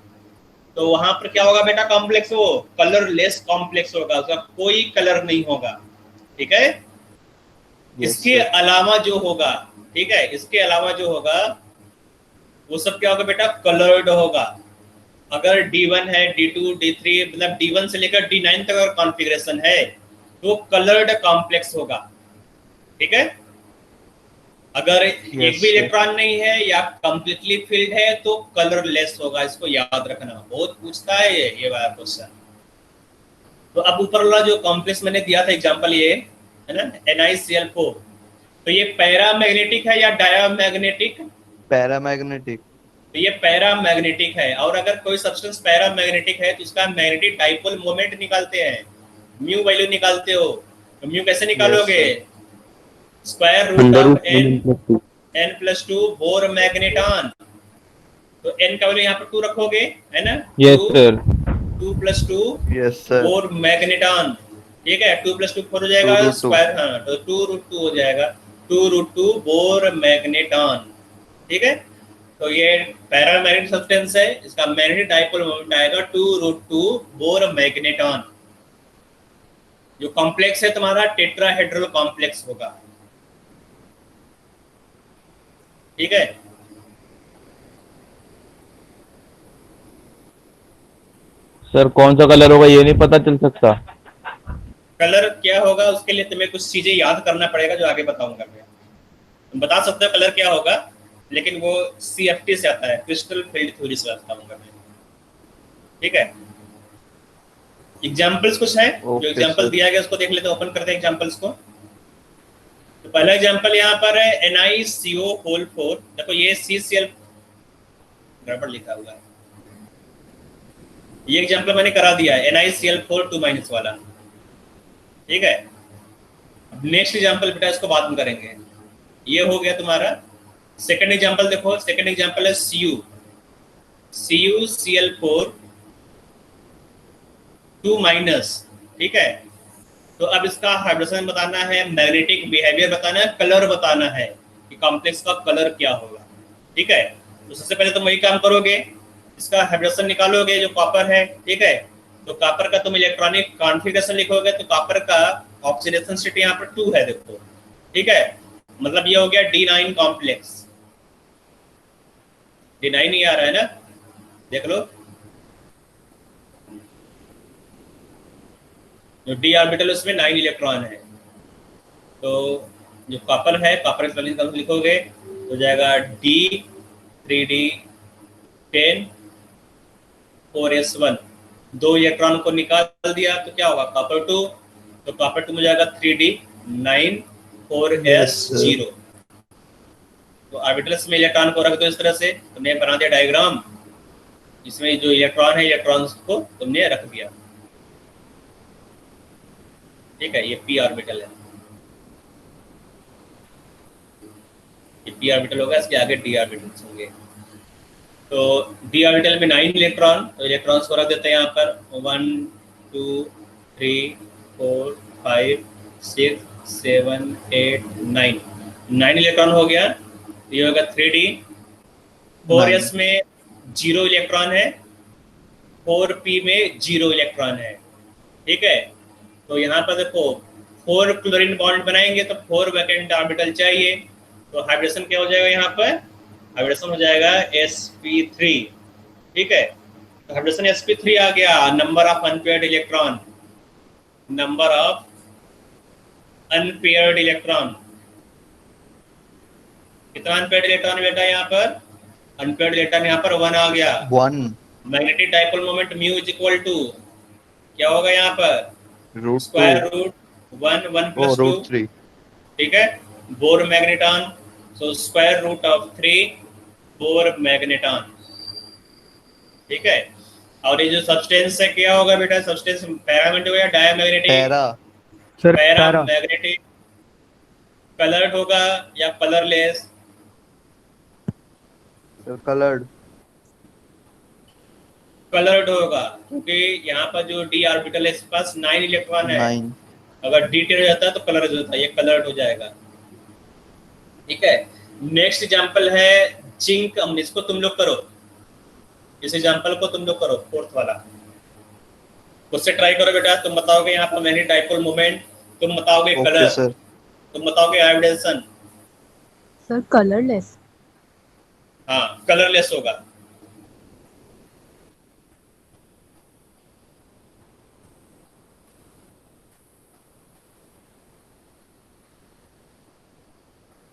तो वहां पर क्या होगा बेटा कॉम्प्लेक्स? हो कलरलेस कॉम्प्लेक्स होगा, उसका कोई कलर नहीं होगा। ठीक है, इसके अलावा जो होगा, ठीक है, इसके अलावा जो होगा वो सब क्या होगा बेटा, कलर्ड होगा। अगर D1 है, D2, D3 मतलब D1 से लेकर D9 तक अगर कॉन्फ़िगरेशन है तो कलर्ड कॉम्प्लेक्स होगा। ठीक है, अगर एक भी इलेक्ट्रॉन नहीं है या कंप्लीटली फिल्ड है तो कलरलेस होगा। इसको याद रखना, बहुत पूछता है ये वाला क्वेश्चन। तो अब ऊपर वाला जो कॉम्प्लेक्स मैंने दिया था एग्जांपल, ये है ना NiCl4, तो ये पैरामैग्नेटिक है या डायामैग्नेटिक? पैरामैग्नेटिक। तो ये पैरामैग्नेटिक है। और अगर कोई सब्सटेंस पैरामैग्नेटिक है तो उसका मैग्नेटिक डाइपोल मोमेंट निकालते हैं, म्यू वैल्यू निकालते हो। तो म्यू कैसे निकालोगे? Square root of n+2 Bohr magneton. तो n का वैल्यू यहाँ पर 2 रखोगे, है ना? Yes sir. 2 + 2 yes sir. Bohr magneton. ठीक है, 2 + 2 4 हो जाएगा, स्क्वायर, हाँ, तो 2√2 हो जाएगा, 2√2 बोर मैग्नेटॉन। ठीक है, तो ये पैरामैग्नेटिक सब्सटेंस है, इसका मैग्नेटिक डाइपोल मोमेंट आएगा 2√2 बोर मैग्नेटॉन। जो कॉम्प्लेक्स है तुम्हारा टेट्राहेड्रल कॉम्प्लेक्स होगा। ठीक है, सर कौन सा कलर होगा ये नहीं पता चल सकता? कलर क्या होगा उसके लिए तुम्हें कुछ चीजें याद करना पड़ेगा जो आगे बताऊंगा मैं। तुम बता सकते हो कलर क्या होगा, लेकिन वो CFT से आता है, क्रिस्टल फील्ड थ्योरी से बताऊंगा मैं। ठीक है, एग्जांपल्स कुछ है, जो एग्जांपल दिया गया उसको देख लेते हैं, ओपन करते हैं एग्जांपल्स को। तो पहला एग्जांपल यहाँ पर है NiCO4। देखो ये CCl गड़बड़ लिखा हुआ है, ये एग्जांपल मैंने करा दिया है NiCl4 2- वाला। ठीक है, अब नेक्स्ट एग्जांपल बेटा इसको बाद में करेंगे। ये हो गया तुम्हारा सेकंड एग्जांपल। देखो सेकंड एग्जांपल है CuCl4 2-। ठीक है, तो अब इसका हाइड्रोजन बताना है, मैग्नेटिक बिहेवियर बताना है, कलर बताना है कि कॉम्प्लेक्स का कलर क्या होगा। ठीक है, तो सबसे पहले तुम वही काम करोगे, इसका हाइड्रोजन निकालोगे जो कॉपर है। ठीक है, तो कॉपर का तुम इलेक्ट्रॉनिक कॉन्फ़िगरेशन लिखोगे, तो कॉपर का ऑक्सीडेशन स्टेट यहाँ पर 2 है, देखो। ठीक है, मतलब ये हो गया D9 कॉम्प्लेक्स। D9 ही आ रहा है ना, देख लो, जो D ऑर्बिटल उसमें 9 इलेक्ट्रॉन है। तो जो कॉपर है, कॉपर का लिखोगे हो जाएगा D3D10 4s1, 2 इलेक्ट्रॉन को निकाल दिया तो क्या होगा, कॉपर 2, तो कॉपर 2 हो जाएगा 3D9 4s0। तो ऑर्बिटल्स में इलेक्ट्रॉन को रख दो इस तरह से, तुमने बना दिया डायग्राम, इसमें जो इलेक्ट्रॉन है इलेक्ट्रॉन्स को तुमने रख दिया। ठीक है, ये p ऑर्बिटल है, ये p ऑर्बिटल होगा, इसके आगे d ऑर्बिटल्स होंगे। तो d ऑर्बिटल में 9 इलेक्ट्रॉन, तो इलेक्ट्रॉन्स को रख देते हैं यहाँ पर 1 2 3 4 5 6 7 8 9 इलेक्ट्रॉन हो गया। ये होगा 3D। 4s में 0 इलेक्ट्रॉन है, 4p में 0 इलेक्ट्रॉन है। ठीक है, तो यहाँ पर देखो 4 क्लोरीन बॉन्ड बनाएंगे तो 4 वैकेंट ऑर्बिटल चाहिए, तो हाइड्रोजन क्या हो जाएगा, यहाँ पर हाइड्रोजन हो जाएगा sp3। ठीक है, तो हाइड्रोजन sp3 आ गया। Number of unpaired electron, number of unpaired electron, कितना अनपेयर्ड इलेक्ट्रॉन बेटा यहाँ पर, अनपेयर्ड इलेक्ट्रॉन यहाँ पर 1 आ गया। 1 magnetic dipole moment mu is equal to क्या होगा यहाँ पर रूट स्क्वायर 2 रूट 1 ओ प्लस 2, रूट 3 ठीक है। Bohr magneton, so square root of 3 Bohr magneton, ठीक है। और ये जो सब्सटेंस है क्या होगा बेटा, सब्सटेंस पैरामैग्नेटिक या diamagnetic? Para sir paramagnetic. Coloured होगा या कलरलेस? कलर्ड कलर्ड होगा, क्योंकि यहाँ पर जो डी ऑर्बिटल है इसके पास 9 इलेक्ट्रॉन है। 9 अगर डी 10 हो जाता है तो कलर हो जाता है, ये कलर्ड हो जाएगा, ठीक है। नेक्स्ट एग्जांपल है जिंक, हम इसको तुम लोग करो, इस एग्जांपल को तुम लोग करो, फोर्थ वाला उससे ट्राई करो बेटा। तुम बताओगे यहाँ पर मैग्नेटिक डाइपोल मोमेंट, तुम बताओगे ओके कलर, सर तुम बताओगे आयोडेशन। Sir colourless. हाँ कलरलेस होगा।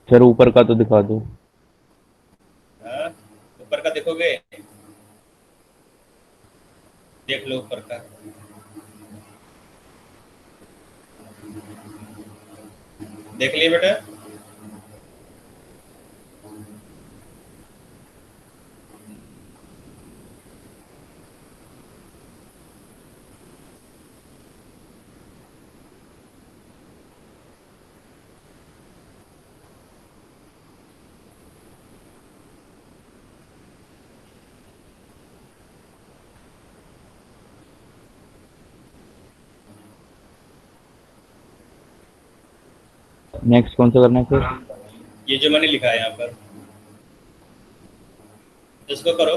सर ऊपर का तो दिखा दो। हाँ, ऊपर का देखोगे, देख लो ऊपर का, देख लिए बेटा? नेक्स्ट कौन सा करना है सर? ये जो मैंने लिखा है यहाँ पर, इसको करो।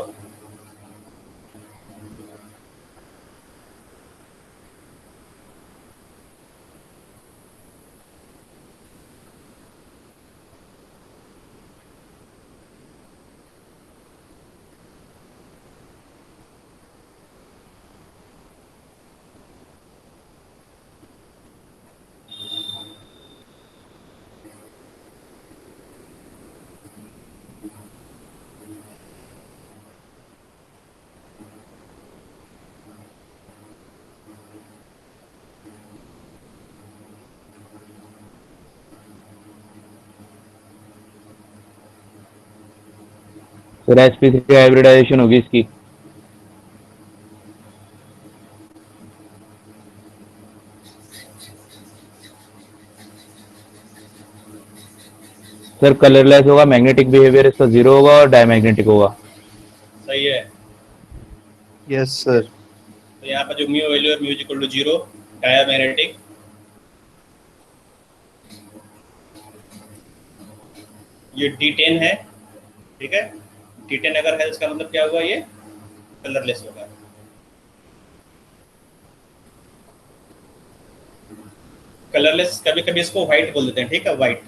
सर sp3 हाइब्रिडाइजेशन होगी इसकी। सर कलरलेस होगा, मैग्नेटिक बिहेवियर इसका 0 होगा और डायमैग्नेटिक होगा। सही है। यस सर तो यहाँ पर जो म्यू वैल्यू है म्यू इक्वल टू 0, डायमैग्नेटिक। ये D10 है, ठीक है। D10 अगर है इसका मतलब क्या हुआ, ये कलरलेस होगा। कलरलेस कभी कभी इसको व्हाइट बोल देते हैं, ठीक है, व्हाइट।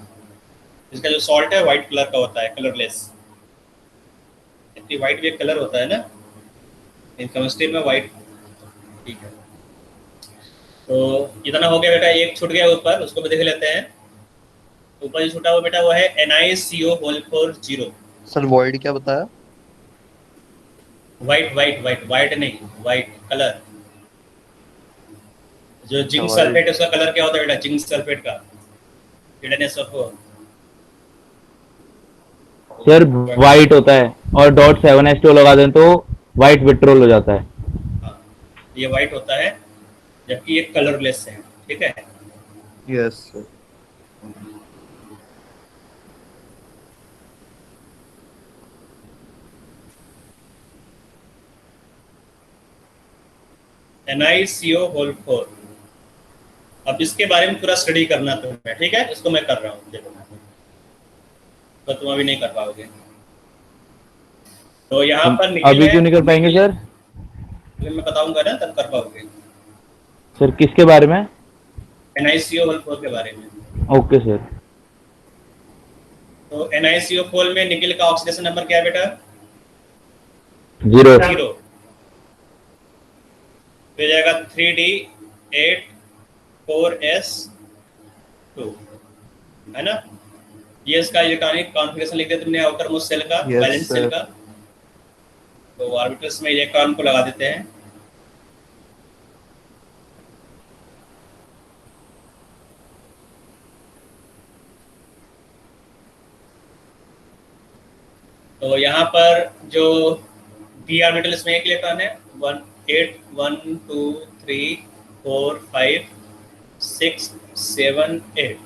इसका जो सॉल्ट है व्हाइट कलर का होता है, कलरलेस। इतनी व्हाइट भी एक कलर होता है ना, इन केमिस्ट्री में व्हाइट, ठीक है। तो इतना हो गया बेटा, एक छूट गया ऊपर, उसको भी देख लेते हैं। ऊपर जो छूटा हुआ बेटा वो है NiCO4 0। सर वॉइड क्या बताया? व्हाइट व्हाइट व्हाइट व्हाइट नहीं, व्हाइट कलर। जो जिंक white। सल्फेट उसका कलर क्या होता है बेटा, जिंक सल्फेट का ZnSO4। सर वाइट होता है और .7H2 लगा दें तो वाइट विट्रोल हो जाता है। हाँ, ये व्हाइट होता है जबकि ये कलरलेस है, ठीक है। Yes sir NiCO4। अब इसके बारे में पूरा स्टडी करना तुम्हें, ठीक है। इसको मैं कर रहा हूँ, देखो तो तुम अभी नहीं कर पाओगे। तो यहाँ पर अभी क्यों नहीं कर पाएंगे सर? मैं बताऊंगा ना तब कर पाओगे। सर किसके बारे में? NiCO4 के बारे में। Okay sir. तो NiCO4 में निकल का ऑक्सीडेशन नंबर क्या है बेटा? 0। 0। फिर जाएगा 3D8 4S2, है ना। ये इसका इलेक्ट्रॉनिक कॉन्फ़िगरेशन लिख दिया तुमने आउटर मोस्ट सेल का, Yes, वैलेंस सेल sir। का। तो ऑर्बिटल्स में इलेक्ट्रॉन को लगा देते हैं। तो यहाँ पर जो डी ऑर्बिटल, इसमें एक इलेक्ट्रॉन है, 1 8 1 2 3 4 5 6 7 8।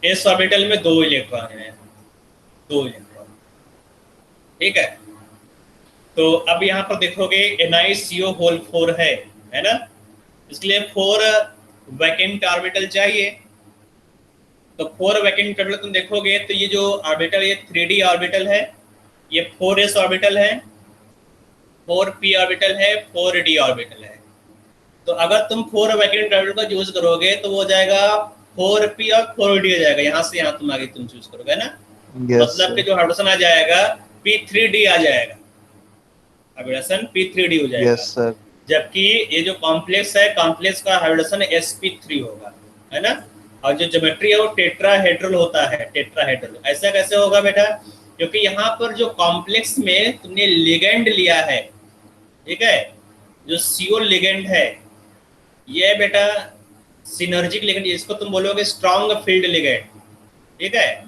एस ऑर्बिटल में 2 इलेक्ट्रॉन हैं, 2 इलेक्ट्रॉन। ठीक है, तो अब यहाँ पर देखोगे NiCO होल 4 है ना, इसलिए 4 वैकेंट ऑर्बिटल चाहिए। तो 4 वैकेंट ऑर्बिटल तुम देखोगे तो ये जो ऑर्बिटल, ये 3D ऑर्बिटल है, ये 4s ऑर्बिटल है, 4p ऑर्बिटल है, 4d ऑर्बिटल है। तो अगर तुम 4 वैकेंट ऑर्बिटल का यूज करोगे तो वो हो जाएगा 4p और 4d हो जाएगा, यहाँ से यहाँ तुम आगे तुम चूज करोगे ना। मतलब कि जो हाइड्रोजन आ जाएगा p3d आ जाएगा, हाइड्रोजन p3d हो जाएगा। Yes sir. जबकि ये जो कॉम्प्लेक्स है, कॉम्प्लेक्स का हाइड्रोजन sp3 होगा, है ना। और जो ज्योमेट्री है वो टेट्राहेड्रल होता है, टेट्राहेड्रल। ऐसा कैसे होगा बेटा, क्योंकि यहाँ पर जो कॉम्प्लेक्स में तुमने लिगेंड लिया है, ठीक है, जो CO लिगेंड है, ये बेटा सिनर्जिक लिगेंड, इसको तुम बोलोगे स्ट्रॉन्ग फील्ड लिगेंड। ठीक है,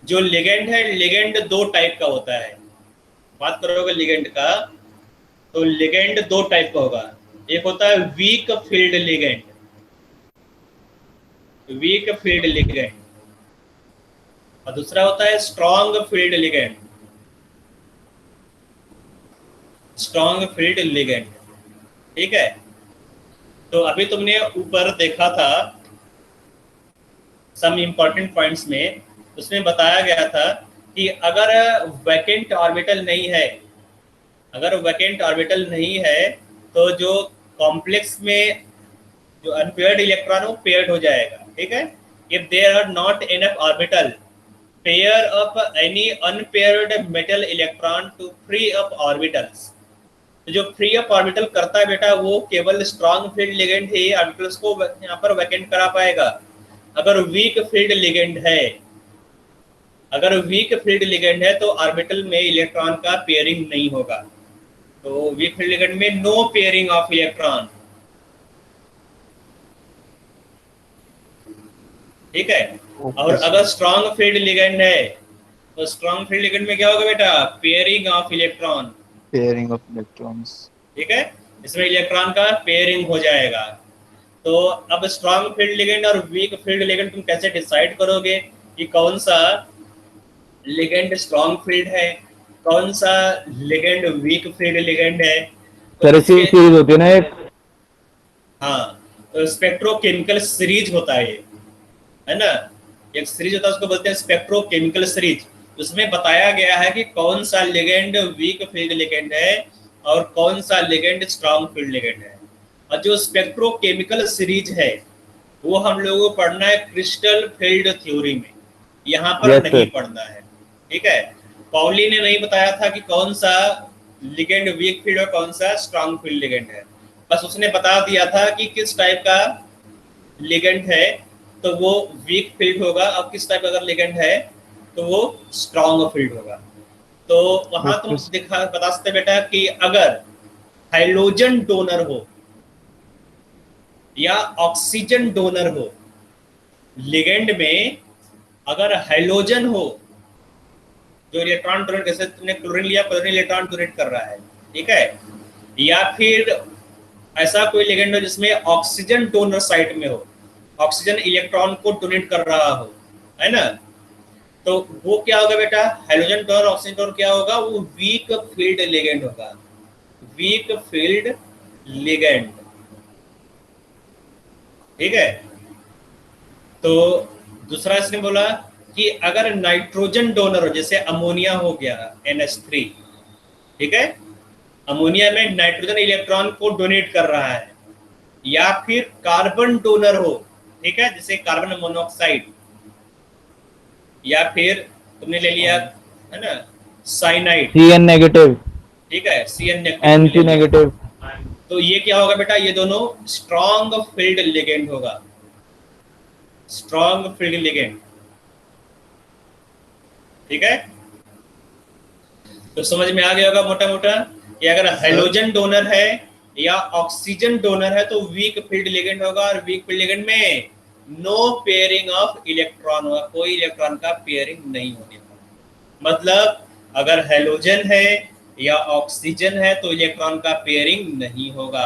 जो लिगेंड है, लिगेंड 2 टाइप का होता है। बात करोगे लिगेंड का, तो लिगेंड 2 टाइप का होगा। एक होता है weak field ligand, weak field ligand, और दूसरा होता है strong field ligand, strong field ligand. ठीक है, तो अभी तुमने ऊपर देखा था सम इंपॉर्टेंट पॉइंट्स में, उसमें बताया गया था कि अगर वैकेंट ऑर्बिटल नहीं है, अगर वैकेंट ऑर्बिटल नहीं है तो जो कॉम्प्लेक्स में जो अनपेयर्ड इलेक्ट्रॉन है वो पेयर्ड हो जाएगा। ठीक है, if there are not enough orbital pair up any unpaired metal electron to free up orbitals. तो जो फ्री अप ऑर्बिटल करता है बेटा, वो केवल स्ट्रॉन्ग फील्ड लिगेंड ही ऑर्बिटल्स को यहाँ पर वैकेंट करा पाएगा। अगर वीक फील्ड लिगेंड है, अगर वीक फील्ड लिगेंड है तो ऑर्बिटल में इलेक्ट्रॉन का पेयरिंग नहीं होगा। तो वीक फील्ड लिगेंड में नो पेयरिंग ऑफ इलेक्ट्रॉन। ठीक है, और अगर स्ट्रॉन्ग फील्ड लिगेंड है तो स्ट्रॉन्ग फील्ड लिगेंड में क्या होगा बेटा, pairing of electron, pairing of electrons. ठीक है, इसमें इलेक्ट्रॉन का पेयरिंग हो जाएगा। तो अब स्ट्रॉन्ग फील्ड लिगेंड और वीक फील्ड लिगेंड तुम कैसे डिसाइड करोगे कि कौन सा लिगेंड स्ट्रॉन्ग फील्ड है, कौन सा लिगेंड वीक फील्ड लिगेंड है? तो सर इसकी सीरीज होती है ना एक, हाँ, तो स्पेक्ट्रोकेमिकल सीरीज होता है ये, है ना, एक सीरीज होता है, उसको बोलते हैं स्पेक्ट्रोकेमिकल सीरीज। उसमें बताया गया है कि कौन सा लिगेंड वीक फील्ड लिगेंड है और कौन सा लिगेंड स्ट्रॉन्ग फील्ड लिगेंड है। और जो स्पेक्ट्रोकेमिकल सीरीज है वो हम लोगों को पढ़ना है क्रिस्टल फील्ड थ्योरी में, यहाँ पर Yes, नहीं sir. पढ़ना है। ठीक है, पाउली ने नहीं बताया था कि कौन सा लिगेंड वीक फील्ड और कौन सा स्ट्रॉन्ग फील्ड लिगेंड है, बस उसने बता दिया था कि किस टाइप का लिगेंड है तो वो वीक फील्ड होगा और किस टाइप का अगर लिगेंड है तो वो स्ट्रॉन्ग फील्ड होगा। तो वहां तुम बता सकते बेटा कि अगर हाइड्रोजन डोनर हो या ऑक्सीजन डोनर हो, लिगेंड में अगर हाइड्रोजन हो जो इलेक्ट्रॉन डोनेट, जैसे तुमने क्लोरीन लिया, क्लोरीन इलेक्ट्रॉन डोनेट कर रहा है, ठीक है, या फिर ऐसा कोई लिगेंड हो जिसमें ऑक्सीजन डोनर साइट में हो, ऑक्सीजन इलेक्ट्रॉन को डोनेट कर रहा हो, है ना, तो वो क्या होगा बेटा, हाइड्रोजन डोनर ऑक्सीजन डोनर क्या होगा, वो वीक फील्ड लिगेंड होगा, वीक फील्ड लिगेंड। ठीक है, तो दूसरा इसने बोला कि अगर नाइट्रोजन डोनर हो, जैसे अमोनिया हो गया NH3, ठीक है, अमोनिया में नाइट्रोजन इलेक्ट्रॉन को डोनेट कर रहा है, या फिर कार्बन डोनर हो, ठीक है, जैसे कार्बन मोनोऑक्साइड, या फिर तुमने ले लिया, है ना, साइनाइड, CN नेगेटिव, ठीक है, CN NC नेगेटिव, तो ये क्या होगा बेटा, ये दोनों स्ट्रॉन्ग फील्ड लिगेंड होगा, स्ट्रॉन्ग फील्ड लिगेंड। ठीक है, तो समझ में आ गया होगा मोटा मोटा। कि अगर हेलोजन डोनर है या ऑक्सीजन डोनर है तो वीक फील्ड लिगेंड होगा, और वीक फील्ड लिगेंड में नो पेयरिंग ऑफ इलेक्ट्रॉन होगा, कोई इलेक्ट्रॉन का पेयरिंग नहीं होने वाला। मतलब अगर हेलोजन है या ऑक्सीजन है तो इलेक्ट्रॉन का पेयरिंग नहीं होगा।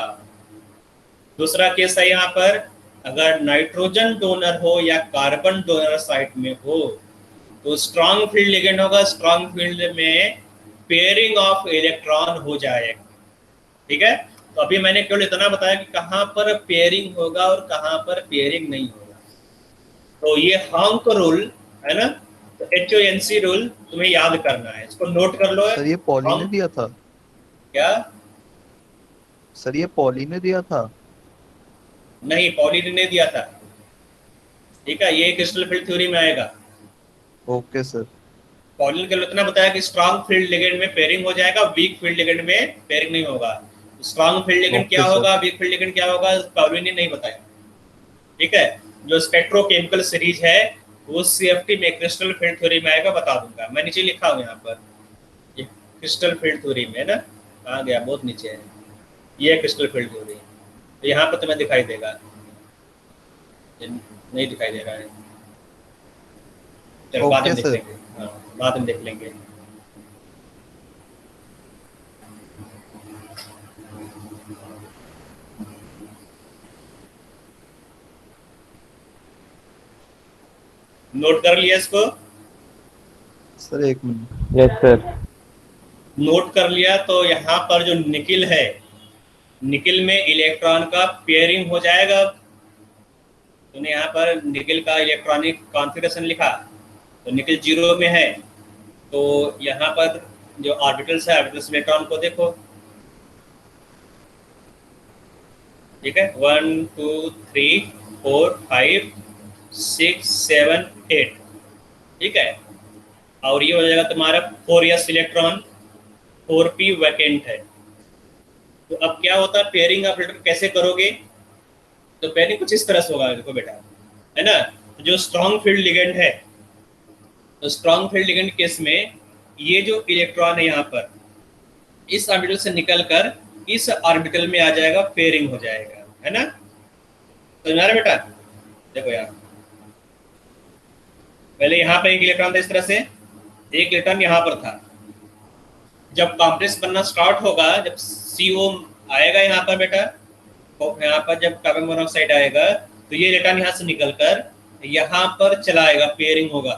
दूसरा केस है यहाँ पर, अगर नाइट्रोजन डोनर हो या कार्बन डोनर साइट में हो तो स्ट्रॉन्ग फील्ड लिगेंड होगा, स्ट्रॉन्ग फील्ड में पेयरिंग ऑफ इलेक्ट्रॉन हो जाएगा। ठीक है, तो अभी मैंने केवल इतना बताया कि कहाँ पर पेयरिंग होगा और कहाँ पर पेयरिंग नहीं होगा। तो ये हॉन्क रूल है ना, तो HONC रूल तुम्हें याद करना है, इसको नोट कर लो। सर ये पॉली ने दिया था क्या? सर ये पॉली ने दिया था? नहीं, पॉली ने दिया था। ठीक है, ये क्रिस्टल फील्ड थ्योरी में आएगा। Okay sir. पॉलिन के लिए इतना बताया कि स्ट्रॉन्ग फील्ड लिगेंड में पेयरिंग हो जाएगा, वीक फील्ड लिगेंड में पेयरिंग नहीं होगा। स्ट्रॉन्ग फील्ड लिगेंड क्या होगा, वीक फील्ड लिगेंड क्या होगा, पॉलिन ने नहीं बताया। ठीक है, जो स्पेक्ट्रोकेमिकल सीरीज है वो CFT में क्रिस्टल फील्ड थ्योरी में आएगा, बता दूंगा मैं, नीचे लिखा हूँ यहाँ पर, ये क्रिस्टल फील्ड थ्योरी में ना आ गया, बहुत नीचे है, ये क्रिस्टल फील्ड थ्योरी। तो यहाँ पर तुम्हें दिखाई देगा, नहीं दिखाई दे रहा है, चलो बाद में देख लेंगे। हाँ, बाद में देख लेंगे। नोट कर लिया इसको? सर एक मिनट। Yes sir. नोट कर लिया। तो यहाँ पर जो निकिल है, निकिल में इलेक्ट्रॉन का पेयरिंग हो जाएगा। तूने यहाँ पर निकिल का इलेक्ट्रॉनिक कॉन्फ़िगरेशन लिखा, तो निकिल 0 में है, तो यहाँ पर जो ऑर्बिटल्स है, ऑर्बिटल्स में इलेक्ट्रॉन को देखो। ठीक है, 1 2 3 4 5 6 7 8। ठीक है, और ये हो जाएगा तुम्हारा 4s इलेक्ट्रॉन, 4p वैकेंट है। तो अब क्या होता है, पेयरिंग आप कैसे करोगे? तो पेयरिंग कुछ इस तरह से होगा, देखो बेटा, है ना। जो स्ट्रॉन्ग फील्ड लिगेंड है, तो स्ट्रॉन्ग फील्ड लिगेंड केस में ये जो इलेक्ट्रॉन है यहाँ पर इस ऑर्बिटल से निकलकर इस ऑर्बिटल में आ जाएगा, पेयरिंग हो जाएगा, है ना। समझ आ रहा बेटा? देखो यार, पहले यहाँ पर एक इलेक्ट्रॉन था इस तरह से, एक इलेक्ट्रॉन यहाँ पर था। जब कॉम्प्लेक्स बनना स्टार्ट होगा, जब CO आएगा यहाँ पर बेटा, तो यहाँ पर जब कार्बन मोनोऑक्साइड आएगा तो ये इलेक्ट्रॉन यहाँ से निकलकर यहाँ पर चला आएगा, पेयरिंग होगा,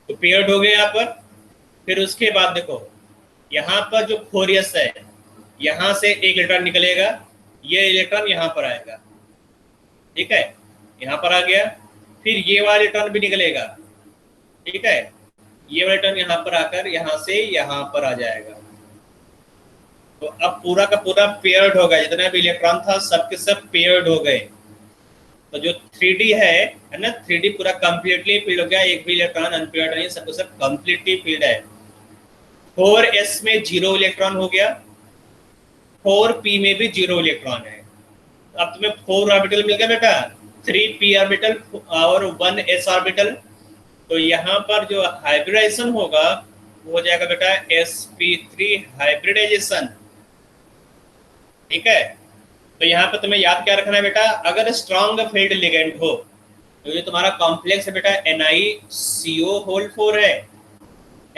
तो पेयर्ड हो गए यहाँ पर। फिर उसके बाद देखो यहाँ पर जो 4s है, यहाँ से एक इलेक्ट्रॉन निकलेगा, ये इलेक्ट्रॉन यहाँ पर आएगा। ठीक है, यहाँ पर आ गया, फिर ये वाला इलेक्ट्रॉन भी निकलेगा। ठीक है, ये वाला इलेक्ट्रॉन यहाँ पर आकर यहाँ से यहाँ पर आ जाएगा। तो अब पूरा का पूरा पेयर्ड हो गया, जितना भी इलेक्ट्रॉन था सबके सब पेयर्ड हो गए। तो जो 3D है ना, 3D पूरा कंप्लीटली फील्ड हो गया, एक भी इलेक्ट्रॉन अनपेयर्ड नहीं, सबको सब कंप्लीटली फील्ड है। 4s में 0 इलेक्ट्रॉन हो गया, 4p में भी 0 इलेक्ट्रॉन है। अब तुम्हें 4 ऑर्बिटल मिल गया बेटा, 3p ऑर्बिटल और 1s ऑर्बिटल। तो यहाँ पर जो हाइब्रिडाइजेशन होगा वो हो जाएगा बेटा sp3 हाइब्रिडाइजेशन। ठीक है, तो यहाँ पर तुम्हें याद क्या रखना है बेटा, अगर स्ट्रॉन्ग फील्ड लिगेंड हो तो ये तुम्हारा कॉम्प्लेक्स है बेटा NiCO4 है,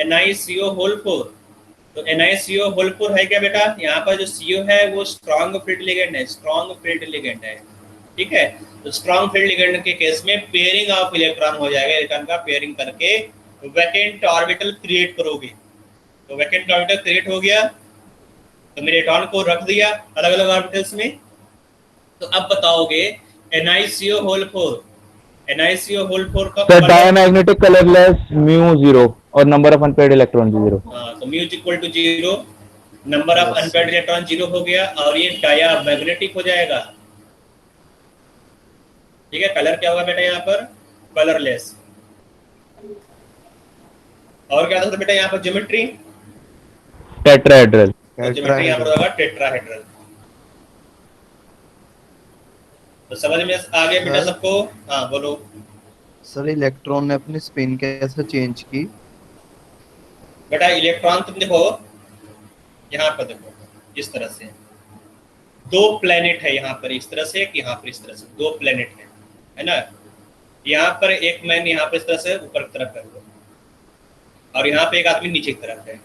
NiCO4। तो NiCO4 है क्या बेटा, यहाँ पर जो CO है वो स्ट्रॉन्ग फील्ड लिगेंड है, स्ट्रॉन्ग फील्ड लिगेंड है। ठीक है, तो स्ट्रॉन्ग फील्ड लिगेंड के केस में पेयरिंग ऑफ इलेक्ट्रॉन हो जाएगा, इलेक्ट्रॉन का पेयरिंग करके वैकेंट ऑर्बिटल क्रिएट करोगे। तो वैकेंट ऑर्बिटल क्रिएट हो गया, तो मेरे इलेक्ट्रॉन को रख दिया अलग अलग ऑर्बिटल्स में। तो अब बताओगे NiCO4, NiCO4 का सर डायमैग्नेटिक कलरलेस म्यू 0 और नंबर ऑफ अनपेयर्ड इलेक्ट्रॉन 0। हाँ, तो mu equal to 0, number of unpaired electron 0 हो गया, और ये डायमैग्नेटिक हो जाएगा। ठीक है, कलर क्या होगा बेटा यहाँ पर, कलरलेस। और क्या था बेटा यहाँ पर, ज्योमेट्री टेट्राहेड्रल। ज्योमेट्री यहाँ पर होगा टेट्राहेड्रल। तो समझ में आ गया बेटा सबको? हाँ बोलो सर। इलेक्ट्रॉन ने अपनी स्पिन कैसे चेंज की? बेटा, इलेक्ट्रॉन तुम देखो यहाँ पर, देखो इस तरह से, दो प्लेनेट है यहाँ पर इस तरह से, एक यहाँ पर इस तरह से, दो प्लेनेट है ना। यहाँ पर एक मैन यहाँ पर इस तरह से ऊपर की तरफ है, और यहाँ पे एक आदमी नीचे की तरफ है,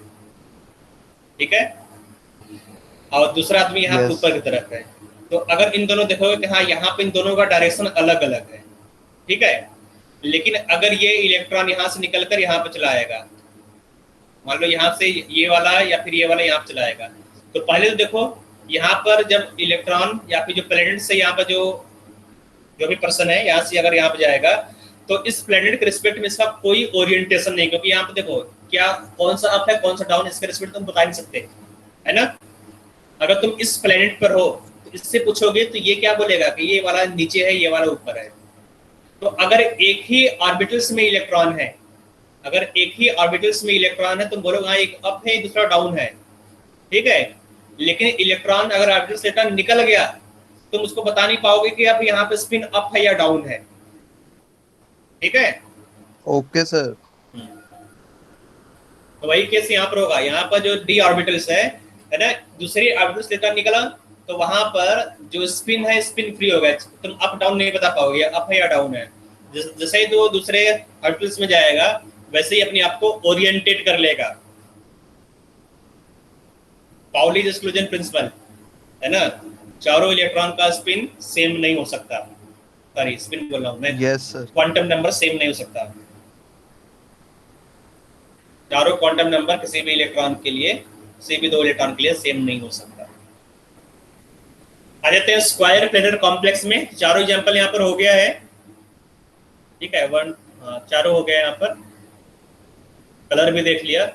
ठीक है, और दूसरा आदमी यहाँ पे Yes. ऊपर की तरफ है। तो अगर इन दोनों देखोगे कि हाँ यहाँ पे इन दोनों का डायरेक्शन अलग अलग है, ठीक है, लेकिन अगर ये इलेक्ट्रॉन यहाँ से निकलकर यहाँ पे चला आएगा, मान लो यहाँ से ये वाला या फिर ये वाला यहाँ पे चला आएगा, तो पहले तो देखो यहाँ पर जब इलेक्ट्रॉन या फिर जो प्लेनेट से यहाँ पर जो भी पर्सन है यहाँ से अगर यहाँ पे जाएगा, तो इस प्लेनेट के रिस्पेक्ट में इसका कोई ओरिएंटेशन नहीं, क्योंकि यहाँ पे देखो क्या कौन सा अप है कौन सा डाउन, इसके रिस्पेक्ट तुम बता नहीं सकते, है ना। अगर तुम इस प्लेनेट पर हो तो इससे पूछोगे तो ये क्या बोलेगा कि ये वाला नीचे है ये वाला ऊपर है। तो अगर एक ही ऑर्बिटल्स में इलेक्ट्रॉन है, अगर एक ही ऑर्बिटल्स में इलेक्ट्रॉन है, तुम बोलोगे हाँ एक अप है दूसरा डाउन है, ठीक है, लेकिन इलेक्ट्रॉन अगर ऑर्बिटल से निकल गया तुम उसको बता नहीं पाओगे कि अब यहाँ पे स्पिन अप है या डाउन है, ठीक है। Okay sir. तो वही केस यहाँ पर होगा, यहाँ पर जो डी ऑर्बिटल्स है ना, दूसरी ऑर्बिटल्स लेकर निकला तो वहां पर जो स्पिन है स्पिन फ्री हो गया, तुम अप डाउन नहीं बता पाओगे अप है या डाउन है। जैसे ही तो दूसरे ऑर्बिटल्स में जाएगा वैसे ही अपने आप को ओरिएंटेट कर लेगा, पाउलीज एक्सक्लूजन प्रिंसिपल है ना, चारों इलेक्ट्रॉन का स्पिन सेम नहीं हो सकता, सॉरी स्पिन बोल रहा हूं मैं, yes sir. Quantum number same नहीं हो सकता, चारों क्वांटम नंबर किसी भी इलेक्ट्रॉन के लिए, किसी भी दो इलेक्ट्रॉन के लिए सेम नहीं हो सकता। आ जाते हैं स्क्वायर प्लेनर कॉम्प्लेक्स में, चारों एग्जांपल यहाँ पर हो गया है, ठीक है, चारों हो गया यहाँ पर, कलर भी देख लिया।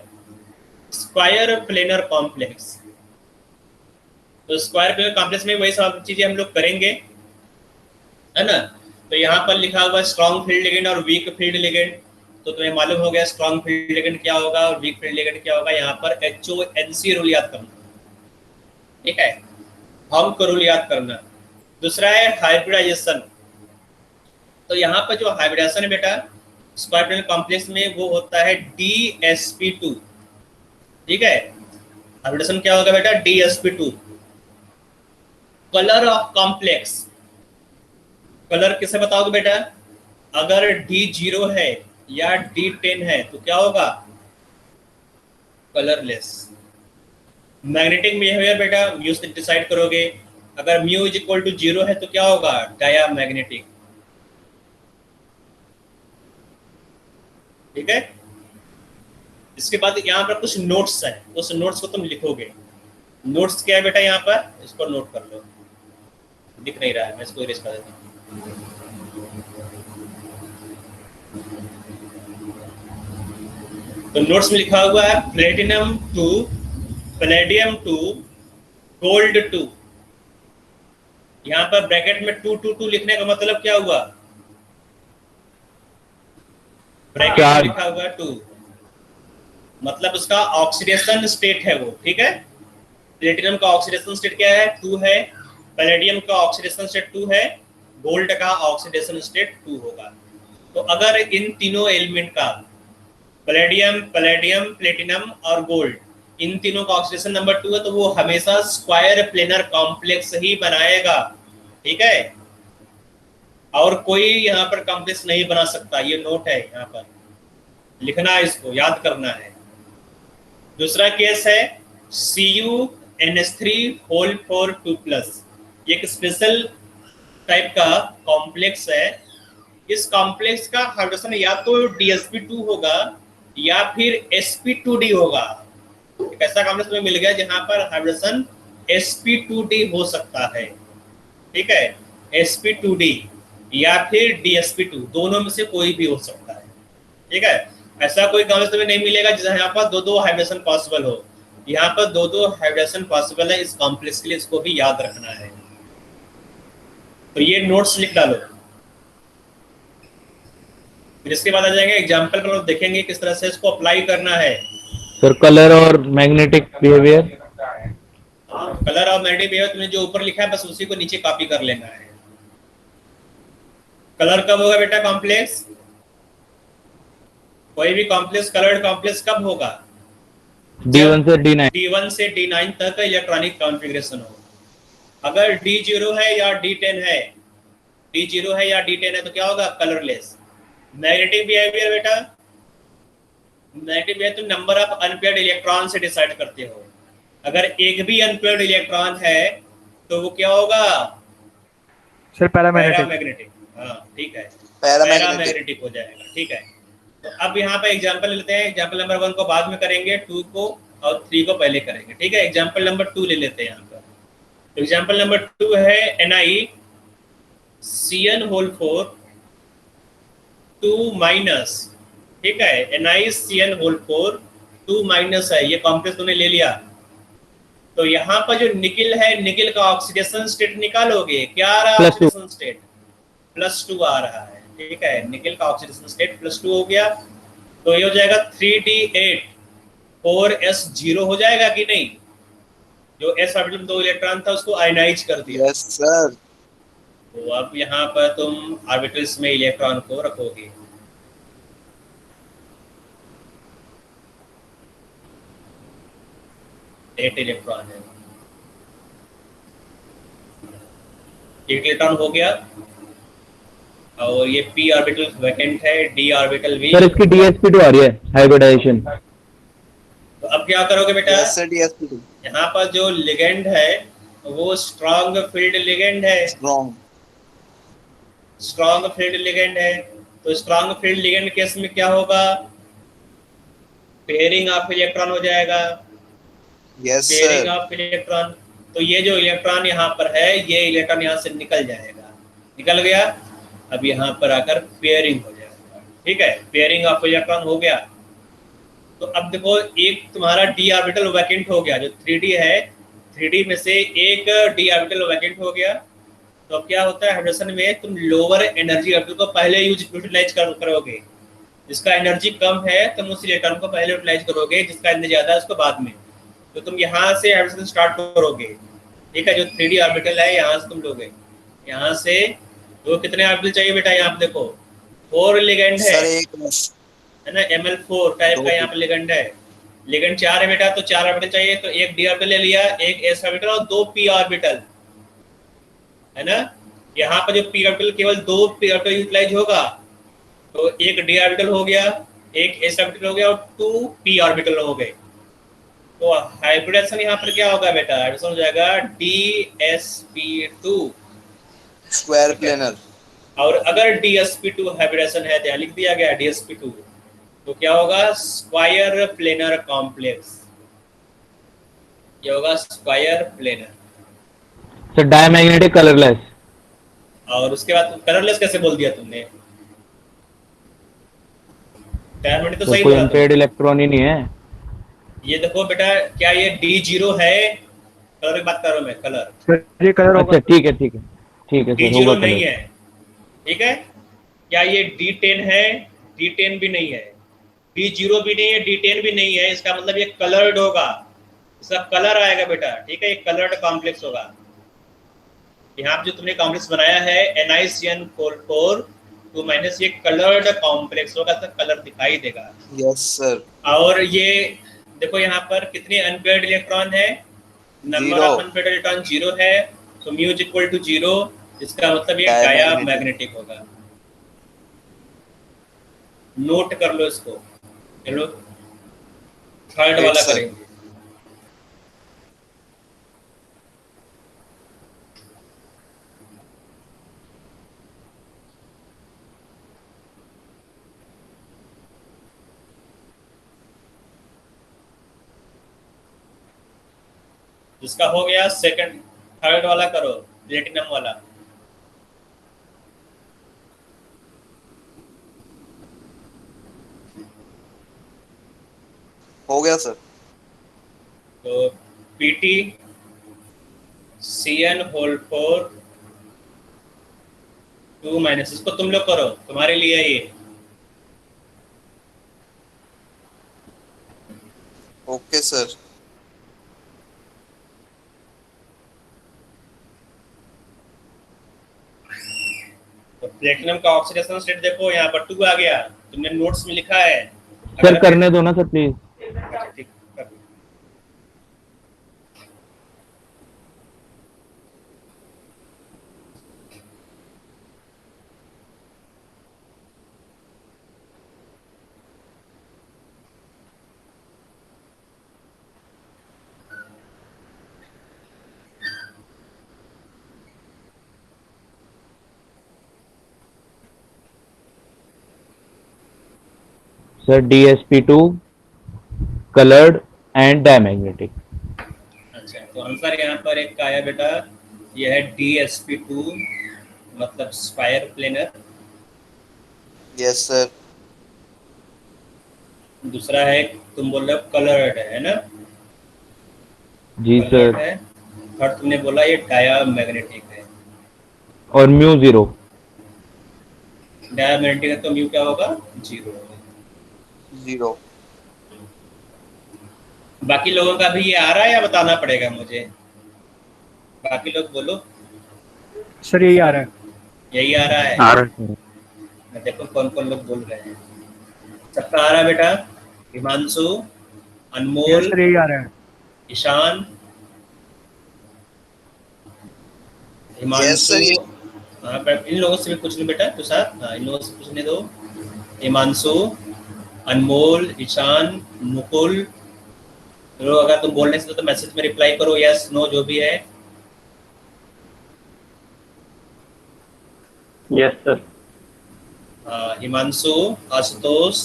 स्क्वायर प्लेनर कॉम्प्लेक्स, तो स्क्वायर प्लेनर कॉम्प्लेक्स में वही सब चीजें हम लोग करेंगे, है ना। तो यहाँ पर लिखा हुआ स्ट्रॉन्ग फील्ड लिगेंड और वीक फील्ड लिगेंड, तो तुम्हें मालूम हो गया स्ट्रॉन्ग फील्ड लिगेंड क्या होगा और वीक फील्ड लिगेंड क्या होगा। यहाँ पर HONC रूल याद करना, ठीक है, हम को रूल याद करना। दूसरा है हाइब्रिडाइजेशन, तो यहाँ पर जो हाइब्रिडाइजेशन है बेटा स्क्वायर प्लेनर कॉम्प्लेक्स में वो होता है DsP2, ठीक है, हाइब्रिडेशन क्या होगा बेटा DsP2। Colour of complex, colour किसे बताओगे बेटा, अगर D0 है या D10 है तो क्या होगा, कलरलेस। मैग्नेटिक बिहेवियर बेटा म्यू से डिसाइड करोगे, अगर म्यू इज इक्वल टू 0 है तो क्या होगा, डायामैग्नेटिक, ठीक है। इसके बाद यहाँ पर कुछ नोट्स है, उस नोट्स को तुम लिखोगे। नोट्स क्या है बेटा, यहाँ पर इसको नोट कर लो, दिख नहीं रहा है, मैं इसको इरेज कर देता हूँ। तो नोट्स में लिखा हुआ है प्लेटिनम 2, पैलेडियम 2, गोल्ड 2। यहाँ पर ब्रैकेट में 222 लिखने का मतलब क्या हुआ, ब्रैकेट में लिखा हुआ 2 मतलब उसका ऑक्सीडेशन स्टेट है वो, ठीक है। प्लेटिनम का ऑक्सीडेशन स्टेट क्या है, 2 है, पैलेडियम का ऑक्सीडेशन स्टेट 2 है, गोल्ड का ऑक्सीडेशन स्टेट 2 होगा। तो अगर इन तीनों एलिमेंट का पैलेडियम, प्लेटिनम और गोल्ड, इन तीनों का ऑक्सीडेशन नंबर 2 है तो वो हमेशा स्क्वायर प्लेनर कॉम्प्लेक्स ही बनाएगा, ठीक है, और कोई यहाँ पर कॉम्प्लेक्स नहीं बना सकता। ये नोट है, यहाँ पर लिखना है, इसको याद करना है। दूसरा केस है CuNH3 ये एक स्पेशल टाइप का कॉम्प्लेक्स है। इस कॉम्प्लेक्स का हाइड्रोजन या तो DsP2 होगा या फिर sp2d होगा। एक ऐसा कॉम्प्लेक्स में मिल गया जहां पर हाइड्रोजन sp2d हो सकता है, ठीक है, sp2d या फिर DsP2, दोनों में से कोई भी हो सकता है, ठीक है। ऐसा कोई कॉम्प्लेक्स में नहीं मिलेगा जहां पर दो हाइब्रिडेशन पॉसिबल हो। यहाँ पर दो हाइब्रिडेशन पॉसिबल है इस कॉम्प्लेक्स के लिए, इसको भी याद रखना है। तो ये नोट्स लिख डालो, फिर इसके बाद आ जाएंगे एग्जाम्पल पर, देखेंगे किस तरह से इसको अप्लाई करना है। सर कलर और मैग्नेटिक बिहेवियर, कलर और मैग्नेटिक बिहेवियर तुमने जो ऊपर लिखा है बस उसी को नीचे कॉपी कर लेना है। कलर कब होगा बेटा कॉम्प्लेक्स, कोई भी कॉम्प्लेक्स कलर्ड कॉम्प्लेक्स कब होगा, D1 से D9। D1 से D9 तक इलेक्ट्रॉनिक कॉन्फ़िगरेशन हो। अगर D0 है या D10 है, D0 है या D10 है तो क्या होगा? कलरलेस। मैग्नेटिक बिहेवियर बेटा, नेगेटिव बिहेवियर तुम नंबर ऑफ अनपेयर्ड इलेक्ट्रॉन से डिसाइड करते हो। अगर एक भी अनपेयर्ड इलेक्ट्रॉन है तो वो क्या होगा? Sir paramagnetic. पैरामैग्नेटिक। हाँ ठीक है, पैरामैग्नेटिक। पैरामैग्नेटिक हो जाएगा। ठीक है, तो अब यहाँ पे एग्जांपल लेते हैं। एग्जांपल नंबर 1 को बाद में करेंगे, 2 को और 3 को पहले करेंगे। ठीक है, एग्जांपल नंबर 2 ले लेते हैं यहाँ पर। एग्जांपल नंबर 2 है NiCN4 2 माइनस। ठीक है, NiCN4 2 माइनस है, ये कॉम्प्लेक्स तुमने ले लिया। तो यहाँ पर जो निकिल है, निकिल का ऑक्सीडेशन स्टेट निकालोगे, क्या आ रहा है ऑक्सीडेशन स्टेट? +2 आ रहा है। ठीक है, निकिल का ऑक्सीडेशन स्टेट +2 हो गया। तो ये हो जाएगा 3D8 4S0 हो जाएगा कि नहीं? जो S ऑर्बिटल में 2 इलेक्ट्रॉन था उसको आयनाइज कर दिया। Yes sir. तो अब यहाँ पर तुम ऑर्बिटल्स में इलेक्ट्रॉन को रखोगे। एट इलेक्ट्रॉन है, एक इलेक्ट्रॉन हो गया और ये p ऑर्बिटल वैकेंट है, d ऑर्बिटल भी। सर इसकी DsP2 आ रही है हाइब्रिडाइजेशन। तो अब क्या करोगे बेटा? Yes sir DsP2। यहाँ पर जो लिगेंड है वो स्ट्रॉन्ग फील्ड लिगेंड है। स्ट्रॉन्ग फील्ड लिगेंड है, तो स्ट्रॉन्ग फील्ड लिगेंड केस में क्या होगा? पेयरिंग ऑफ इलेक्ट्रॉन हो जाएगा। Yes pairing sir. Of electron, तो ये जो इलेक्ट्रॉन यहाँ पर है, ये इलेक्ट्रॉन यहाँ से निकल जाएगा। निकल गया, अब यहाँ पर आकर पेयरिंग हो जाएगा। ठीक है, पेयरिंग ऑफ इलेक्ट्रॉन हो गया। तो अब देखो, एक तुम्हारा d ऑर्बिटल वैकेंट हो गया, जो 3D है, 3D में से एक d ऑर्बिटल वैकेंट हो गया। तो अब क्या होता है हाइड्रोजन में, तुम लोअर एनर्जी ऑर्बिटल को पहले यूटिलाइज करोगे। जिसका एनर्जी कम है तुम उस इलेक्ट्रॉन को पहले यूटिलाइज करोगे, जिसका एनर्जी ज्यादा है उसको बाद में। तो तुम यहाँ से हाइड्रोजन स्टार्ट करोगे। ठीक है, जो 3D ऑर्बिटल है यहाँ से तुम लोगे। यहाँ से तो कितने ऑर्बिटल चाहिए बेटा? यहाँ पे देखो 4 लिगेंड है सर एक है ना, Ml4 टाइप का यहाँ पे लिगेंड है। लिगेंड 4 है बेटा, तो 4 ऑर्बिटल चाहिए, तो एक d ऑर्बिटल ले लिया, एक s ऑर्बिटल और 2 p ऑर्बिटल, है ना। यहाँ पर जो p ऑर्बिटल, केवल 2 p ऑर्बिटल यूटिलाइज होगा, तो एक d ऑर्बिटल हो गया, एक s ऑर्बिटल हो गया और 2 p ऑर्बिटल हो गए। तो हाइब्रिडेशन यहाँ पर क्या होगा बेटा? हाइब्रिडेशन हो जाएगा DsP2 स्क्वायर प्लेनर। और अगर DsP2 हाइब्रिडेशन है तो यहाँ लिख दिया गया DsP2, तो क्या होगा? Square planar complex. ये होगा square planar. Sir diamagnetic colourless. और उसके बाद कलरलेस कैसे बोल दिया तुमने? डायमैग्नेटिक तो सही कोई बोला अनपेयर्ड इलेक्ट्रॉन ही नहीं है। ये देखो बेटा, क्या ये D0 है? कलर की बात कर रहा हूं मैं, कलर। सर ये कलर होगा। अच्छा ठीक है ठीक है ठीक है सर, D0 होगा नहीं कलर। है। ठीक है, क्या ये D10 है? D10 भी नहीं है, D0 भी नहीं है, D10 भी नहीं है। इसका मतलब ये कलर्ड होगा, इसका कलर आएगा बेटा। ठीक है, ये कलर्ड कॉम्प्लेक्स होगा। यहाँ पे जो तुमने कॉम्प्लेक्स बनाया है NiCN4 2 माइनस, ये कलर्ड कॉम्प्लेक्स होगा, तो कलर दिखाई देगा। Yes sir. और ये देखो यहाँ पर कितने अनपेयर्ड इलेक्ट्रॉन है? नंबर ऑफ अनपेयर्ड इलेक्ट्रॉन 0 है, तो म्यू इज इक्वल टू 0, इसका मतलब ये डायमैग्नेटिक होगा। नोट कर लो इसको। चलो थर्ड वाला करेंगे। जिसका हो गया सेकंड, थर्ड वाला करो, प्लेटिनम वाला। हो गया सर। तो PT CN4 2 माइनस, इसको तुम लोग करो, तुम्हारे लिए है ये। Okay sir. तो प्लेटिनम का ऑक्सीडेशन स्टेट देखो, यहाँ पर 2 आ गया, तुमने नोट्स में लिखा है। सर करने दो ना सर प्लीज। अच्छा, ठीक, कर दो। Sir DsP2 coloured and diamagnetic. अच्छा, तो आंसर यहाँ पर एक का आया बेटा, ये है DsP2, मतलब स्क्वायर प्लेनर। Yes sir. दूसरा है, तुम बोल रहे हो कलर्ड है ना? जी कलर्ड सर। है। थर्ड तुमने बोला ये डायमैग्नेटिक है। और म्यू जीरो। डायमैग्नेटिक है तो म्यू क्या होगा? 0। 0। बाकी लोगों का भी ये आ रहा है या बताना पड़ेगा मुझे? बाकी लोग बोलो। सर यही आ रहा है। यही आ रहा है? आ रहा है। मैं देखो कौन कौन लोग बोल रहे हैं। सबका आ रहा है बेटा? हिमांशु, यस अनमोल, सर यही आ रहा है। ईशान, यस हिमांशु। सर। हाँ, इन लोगों से भी पूछ लो बेटा तुषार। हाँ, इन लोगों से पूछने दो। हिमांशु, अनमोल, ईशान, मुकुल। तो अगर तुम बोलने से तो मैसेज में रिप्लाई करो, यस नो जो भी है। Yes sir. Himanshu, Ashutosh.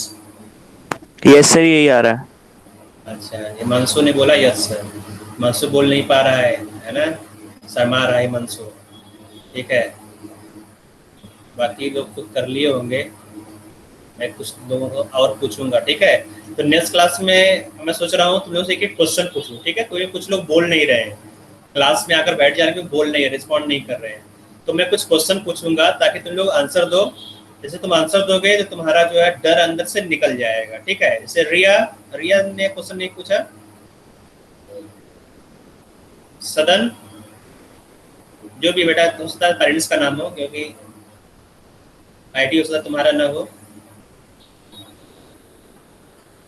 Yes sir यही आ रहा है। अच्छा, हिमांशु ने बोला यस सर। हिमांशु बोल नहीं पा रहा है ना? शर्मा रहा है हिमांशु। ठीक है, बाकी लोग तो कर लिए होंगे। मैं कुछ लोगों को और पूछूंगा, ठीक है? तो नेक्स्ट क्लास में मैं सोच रहा हूँ तुम लोगों से एक एक क्वेश्चन पूछूं, ठीक है? तो ये कुछ लोग बोल नहीं रहे हैं, क्लास में आकर बैठ जाने के बोल नहीं, रिस्पॉन्ड नहीं कर रहे हैं। तो मैं कुछ क्वेश्चन पूछूंगा ताकि तुम लोग आंसर दो। जैसे तुम आंसर दोगे तो तुम्हारा जो है डर अंदर से निकल जाएगा, ठीक है? जैसे रिया, रिया ने क्वेश्चन नहीं पूछा। सदन, जो भी बेटा, हो सकता है पेरेंट्स का नाम हो, क्योंकि आईडी हो सकता तुम्हारा ना हो।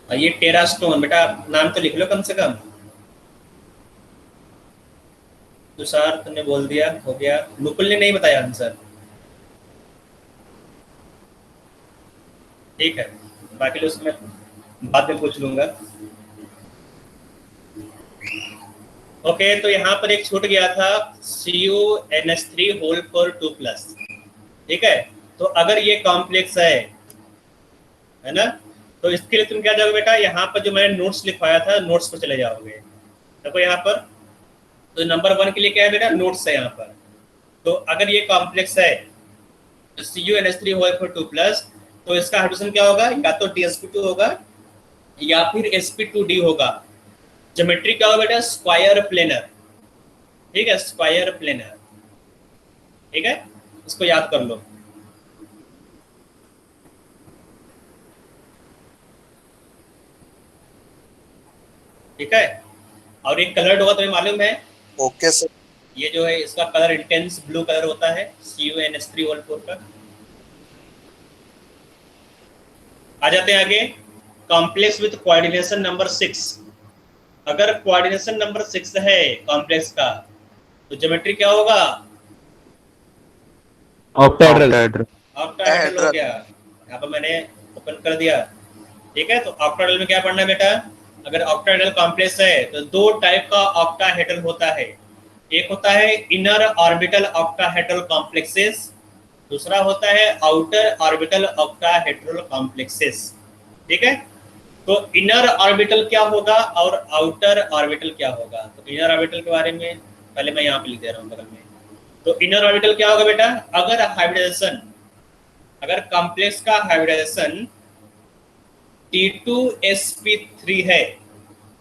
और ये टेरा स्टोन, बेटा नाम तो लिख लो कम से कम। तुषार तुमने बोल दिया, हो गया। मुकुल ने नहीं बताया आंसर, ठीक है? बाकी लोग मैं बाद में पूछ लूंगा। ओके, तो यहाँ पर एक छूट गया था, CuNH3 होल फॉर 2+, ठीक है? तो अगर ये कॉम्प्लेक्स है ना, तो इसके लिए तुम क्या जाओगे बेटा, यहाँ पर जो मैंने नोट्स लिखवाया था, नोट्स पर चले जाओगे। देखो यहाँ पर, तो नंबर 1 के लिए क्या है बेटा, नोट्स है यहाँ पर। तो अगर ये कॉम्प्लेक्स है CuNH3 होल फॉर 2+, तो इसका हाइड्रोजन क्या होगा, या तो DsP2 होगा या फिर sp2d होगा। ज्योमेट्री क्या होगा बेटा, स्क्वायर प्लेनर, ठीक है? स्क्वायर प्लेनर, ठीक है? इसको याद कर लो। ठीक है, और एक कलर्ड होगा, तुम्हें मालूम है? Okay sir. ये जो है इसका कलर इंटेंस ब्लू कलर होता है, CuNH3 का। आ जाते हैं आगे, कॉम्प्लेक्स विथ कोऑर्डिनेशन नंबर 6। अगर कोऑर्डिनेशन नंबर 6 है कॉम्प्लेक्स का, तो ज्योमेट्री क्या होगा, ऑक्टाहेड्रल। ऑक्टाहेड्रल हो गया। यहाँ पर मैंने ओपन कर दिया, ठीक है? तो ऑक्टाहेड्रल में क्या पढ़ना है बेटा, अगर ऑक्टाहेड्रल कॉम्प्लेक्स है तो दो टाइप का ऑक्टाहेड्रल होता है। एक होता है इनर ऑर्बिटल ऑक्टाहेड्रल कॉम्प्लेक्सेस, दूसरा होता है आउटर ऑर्बिटल ऑक्टाहेड्रल कॉम्प्लेक्सेस, ठीक है? तो इनर ऑर्बिटल क्या होगा और आउटर ऑर्बिटल क्या होगा? तो इनर ऑर्बिटल के बारे में पहले मैं यहाँ पे लिख दे रहा हूँ बगल में। तो इनर ऑर्बिटल क्या होगा बेटा, अगर हाइब्रिडाइजेशन, अगर कॉम्प्लेक्स का हाइब्रिडाइजेशन T2sp3 है,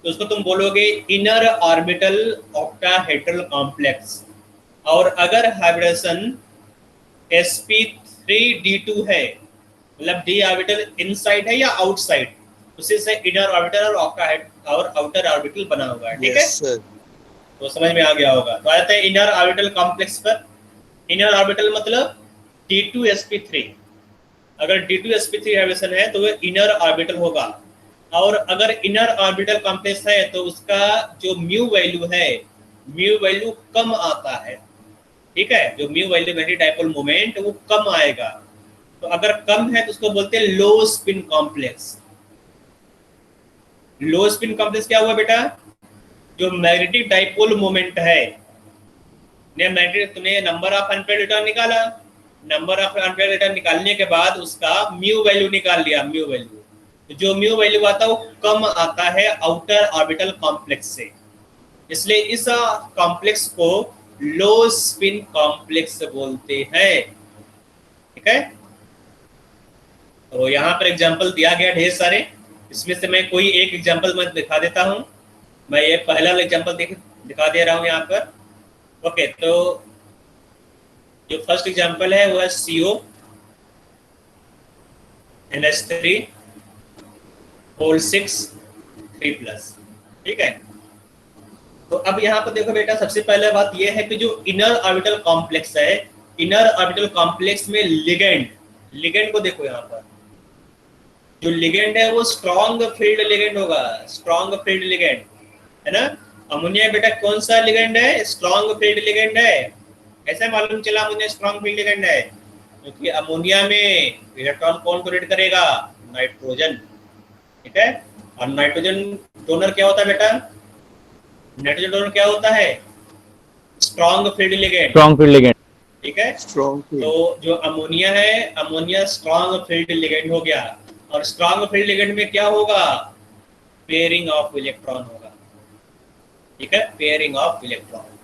तो उसको तुम बोलोगे इनर ऑर्बिटल ऑक्टाहेड्रल कॉम्प्लेक्स। और अगर हाइब्रिडेशन sp3d2 है, मतलब d ऑर्बिटल इनसाइड है या आउटसाइड, उसी से इनर ऑर्बिटल और और आउटर ऑर्बिटल बना हुआ है, ठीक है? Yes sir. तो समझ में आ गया होगा। तो आते हैं इनर ऑर्बिटल कॉम्प्लेक्स पर। इनर ऑर्बिटल मतलब T2sp3। अगर T2sp3 हाइब्रिडेशन है तो वो इनर ऑर्बिटल होगा। और अगर इनर ऑर्बिटल कॉम्प्लेक्स है तो उसका जो म्यू वैल्यू है, म्यू वैल्यू कम आता है, ठीक है? जो mu value magnetic dipole moment वो कम आएगा। तो अगर कम है तो उसको बोलते हैं लो स्पिन कॉम्प्लेक्स। लो स्पिन कॉम्प्लेक्स क्या हुआ बेटा, जो मैग्नेटिक डाइपोल मोमेंट है, मैग्नेटिक, तुमने नंबर ऑफ अनपेयर्ड इलेक्ट्रॉन निकाला, नंबर ऑफ अनपेयर्ड इलेक्ट्रॉन निकालने के बाद उसका म्यू वैल्यू निकाल लिया, म्यू वैल्यू, जो म्यू वैल्यू आता है वो कम आता है आउटर ऑर्बिटल कॉम्प्लेक्स से, इसलिए इस कॉम्प्लेक्स को लो स्पिन कॉम्प्लेक्स बोलते हैं। ठीक है, तो यहाँ पर एग्जांपल दिया गया ढेर सारे, इसमें से मैं कोई एक एग्जांपल मैं दिखा देता हूँ। मैं ये पहला एग्जांपल दिखा दे रहा हूँ यहाँ पर। ओके, तो जो फर्स्ट एग्जांपल है वो है CO NH3 होल 6 3+। ठीक है, तो अब यहाँ पर देखो बेटा, सबसे पहले बात यह है कि जो इनर ऑर्बिटल कॉम्प्लेक्स है, इनर ऑर्बिटल कॉम्प्लेक्स में लिगेंड को देखो। यहाँ पर जो लिगेंड है वो स्ट्रॉन्ग फील्ड लिगेंड होगा, स्ट्रॉन्ग फील्ड लिगेंड है ना। अमोनिया बेटा कौन सा लिगेंड है? स्ट्रॉन्ग फील्ड लिगेंड है। कैसे मालूम चला अमोनिया स्ट्रॉन्ग फील्ड लिगेंड है? क्योंकि अमोनिया में इलेक्ट्रॉन कौन को रीड करेगा? नाइट्रोजन। ठीक है, और नाइट्रोजन डोनर क्या होता है बेटा? नाइट्रोजन डोनर क्या होता है? Strong field ligand. Strong field ligand. ठीक है, स्ट्रॉन्ग तो जो अमोनिया है, अमोनिया स्ट्रॉन्ग फील्ड लिगेंड हो गया। और स्ट्रॉन्ग फील्ड लिगेंड में क्या होगा? पेयरिंग ऑफ इलेक्ट्रॉन होगा। ठीक है, पेयरिंग ऑफ इलेक्ट्रॉन।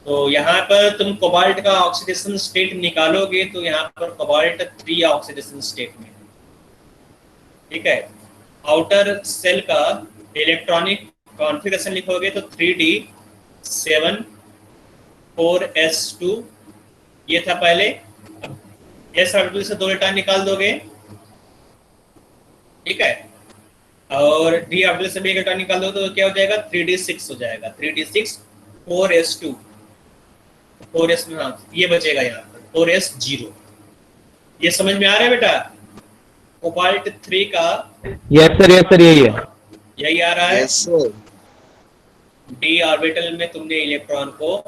तो यहाँ पर तुम कोबाल्ट का ऑक्सीडेशन स्टेट निकालोगे तो यहाँ पर कोबाल्ट 3 ऑक्सीडेशन स्टेट में। ठीक है, आउटर सेल का इलेक्ट्रॉनिक कॉन्फ़िगरेशन लिखोगे तो 3D7 4s2 ये था पहले। s ऑर्बिटल से 2 इलेक्ट्रॉन निकाल दोगे। ठीक है, और d ऑर्बिटल से भी एक इलेक्ट्रॉन निकाल दो तो क्या हो जाएगा? 3d6 हो जाएगा। 3d6 4s2 4s में, हाँ ये बचेगा यहाँ पर 4s0। ये समझ में आ रहा है बेटा? कोबाल्ट 3 का यस सर यही है। यही आ रहा है। Yes sir. d ऑर्बिटल में तुमने इलेक्ट्रॉन को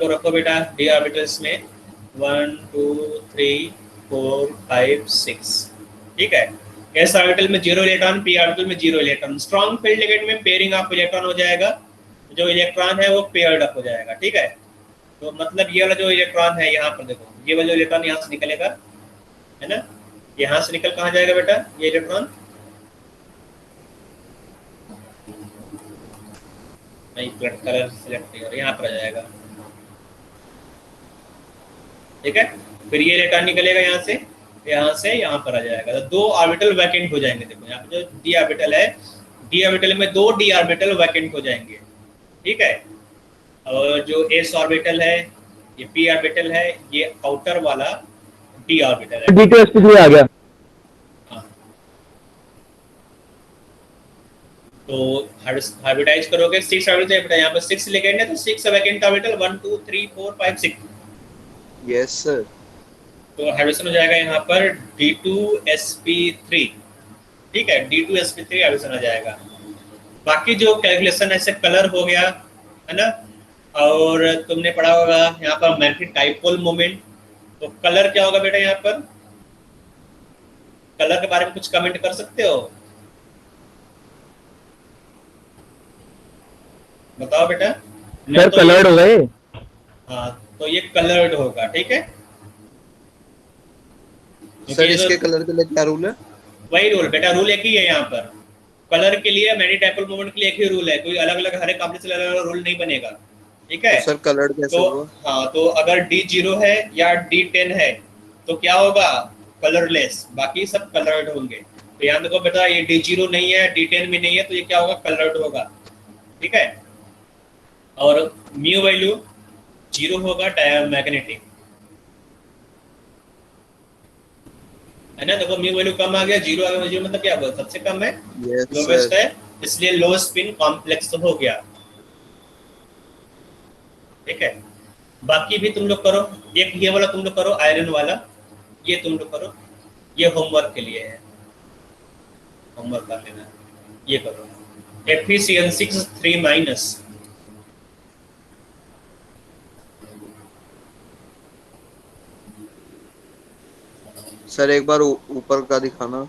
रखो बेटा d ऑर्बिटल्स में 1 2 3 4 5 6। ठीक है, s ऑर्बिटल में 0 इलेक्ट्रॉन, p ऑर्बिटल में 0 इलेक्ट्रॉन। स्ट्रॉन्ग फील्ड लिगेंड में पेयरिंग ऑफ इलेक्ट्रॉन हो जाएगा, जो इलेक्ट्रॉन है वो पेयर्ड अप हो जाएगा। ठीक है, तो मतलब ये वाला जो इलेक्ट्रॉन है यहाँ पर देखो, ये वाला इलेक्ट्रॉन यहाँ से निकलेगा, है ना। यहाँ से निकल कहाँ जाएगा बेटा ये इलेक्ट्रॉन? नहीं, कलर सिलेक्ट कर, यहाँ पर आ जाएगा। ठीक है, फिर ये इलेक्ट्रॉन निकलेगा यहाँ से यहाँ पर आ जाएगा। तो 2 ऑर्बिटल वैकेंट हो जाएंगे। देखो यहाँ पे जो डी ऑर्बिटल है, डी ऑर्बिटल में 2 डी ऑर्बिटल वैकेंट हो जाएंगे। ठीक है, और जो एस ऑर्बिटल है, ये पी ऑर्बिटल है, ये आउटर वाला डी ऑर्बिटल है। D2sp3 आ गया। हाँ, तो हाइब्रिडाइज करोगे 6 ऑर्बिटल बेटा, यहाँ पर 6 लिगेंड है तो 6 वैकेंट ऑर्बिटल 1 2 3 4 5 6। Yes sir. तो हाइब्रिडेशन हो जाएगा यहाँ पर D2sp3। ठीक है, D2sp3 हाइब्रिडेशन आ जाएगा। बाकी जो कैलकुलेशन ऐसे कलर हो गया है ना, और तुमने पढ़ा होगा यहाँ पर मैग्नेटिक डाइपोल मोमेंट। तो कलर क्या होगा बेटा? यहाँ पर कलर के बारे में कुछ कमेंट कर सकते हो? बताओ बेटा। सर कलर्ड हो गए। हाँ, तो ये कलर्ड होगा। ठीक है सर, इसके कलर के लिए क्या रूल है? वही रूल बेटा, रूल एक ही है यहाँ पर। कलर के लिए मैग्नेटिक डाइपोल मोमेंट के लिए एक ही रूल है, कोई अलग अलग हर एक कॉम्प्लेक्स अलग अलग रूल नहीं बनेगा। ठीक है, तो सर कलर्ड कैसे तो होगा? हाँ, तो अगर D0 है या D10 है तो क्या होगा? कलरलेस। बाकी सब कलर्ड होंगे। तो यहाँ देखो बेटा, ये D0 नहीं है, D10 भी नहीं है, तो ये क्या होगा? कलर्ड होगा। ठीक है, और म्यू वैल्यू 0 होगा, डायमैग्नेटिक है ना। देखो म्यू वैल्यू कम आ गया, 0 आ गया। 0 मतलब क्या होगा? सबसे कम है, लोवेस्ट है, इसलिए लो स्पिन कॉम्प्लेक्स हो गया। ठीक है, बाकी भी तुम लोग करो। एक ये वाला तुम लोग करो, आयरन वाला, ये तुम लोग करो, ये होमवर्क के लिए है, होमवर्क कर लेना। ये करो Fe6 3-। सर एक बार ऊपर का दिखाना।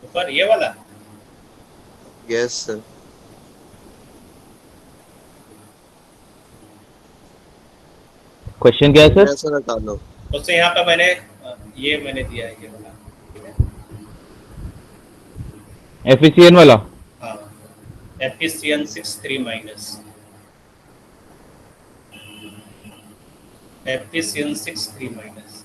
ऊपर ये वाला। Yes sir. क्वेश्चन क्या है सर? ऐसा हटा लो। उससे यहाँ पर मैंने ये मैंने दिया है, ये वाला, ठीक है। एफिशिएंट वाला। हाँ, efficient 63 minus efficient 63 minus.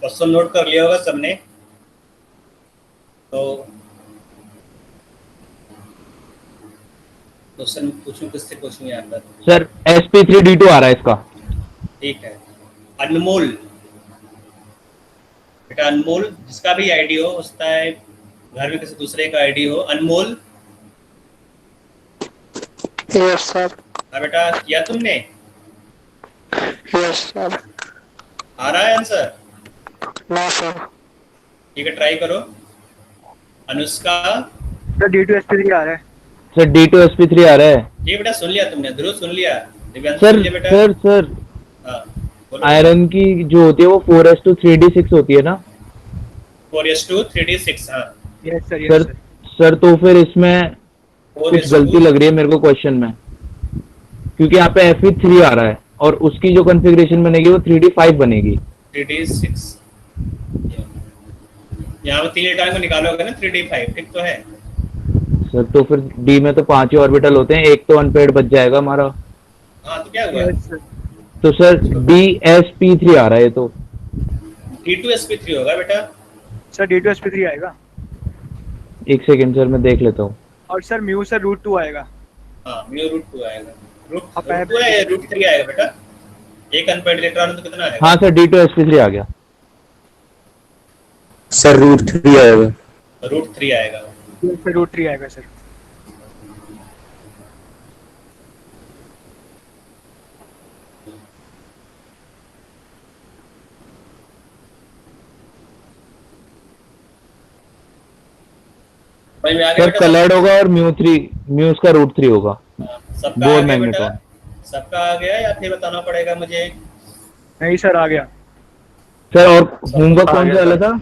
Question note कर लिया होगा सबने, तो क्वेश्चन पूछूं, किससे पूछूं यहाँ पर? सर sp3d2 आ रहा है इसका। ठीक है। अनमोल, बेटा अनमोल, जिसका भी आईडी हो, उसका है घर में किसी दूसरे का आईडी हो, अनमोल। Yes sir. हाँ बेटा, किया तुमने? Yes sir. आ रहा है आंसर? No sir. ठीक है, ट्राई करो। अनुष्का। सर D2SP3 आ रहा है। सर d2sp3 आ रहा है। ये बेटा सुन लिया तुमने, ध्रुव सुन लिया, दिव्यांश सर सुन लिया बेटा? सर हाँ, बोलो। आयरन की जो होती है वो 4s2 3d6 होती है ना? 4s2 3d6। हाँ, yes sir, sir yes sir. Sir तो फिर इसमें 4s2 कुछ गलती लग रही है मेरे को क्वेश्चन में, क्योंकि यहाँ पे Fe3 आ रहा है और उसकी जो कॉन्फ़िगरेशन बनेगी वो 3d5 बनेगी। 3d6। यहाँ पे 3 इलेक्ट्रॉन को निकालोगे ना, 3d5, ठीक तो है? सर तो फिर डी में तो 5 ही ऑर्बिटल होते हैं, एक तो अनपेयर्ड बच जाएगा हमारा। हाँ, तो क्या हुआ? Yes sir. तो सर dsp3 आ रहा है, तो D2sp3 होगा बेटा। सर D2SP3 आएगा। एक सेकेंड सर मैं देख लेता हूँ। और सर म्यू सर √2 आएगा। हाँ, म्यू √2 आएगा। हाँ, √2 है, √3 आएगा बेटा। एक अनपेयर्ड इलेक्ट्रॉन तो कितना आएगा? हाँ सर d2sp3 आ गया। सर √3 आएगा। √3 आएगा। यस सर, √3 आएगा सर। भाई में आ गया सर बेटा? कलर्ड होगा और म्यू उसका √3 होगा। सबका आ बोर गया बेटा? मैग्नेट्रॉन। सबका आ गया या फिर बताना पड़ेगा मुझे? नहीं सर, आ गया। सर और होमवर्क कौन सा वाला था?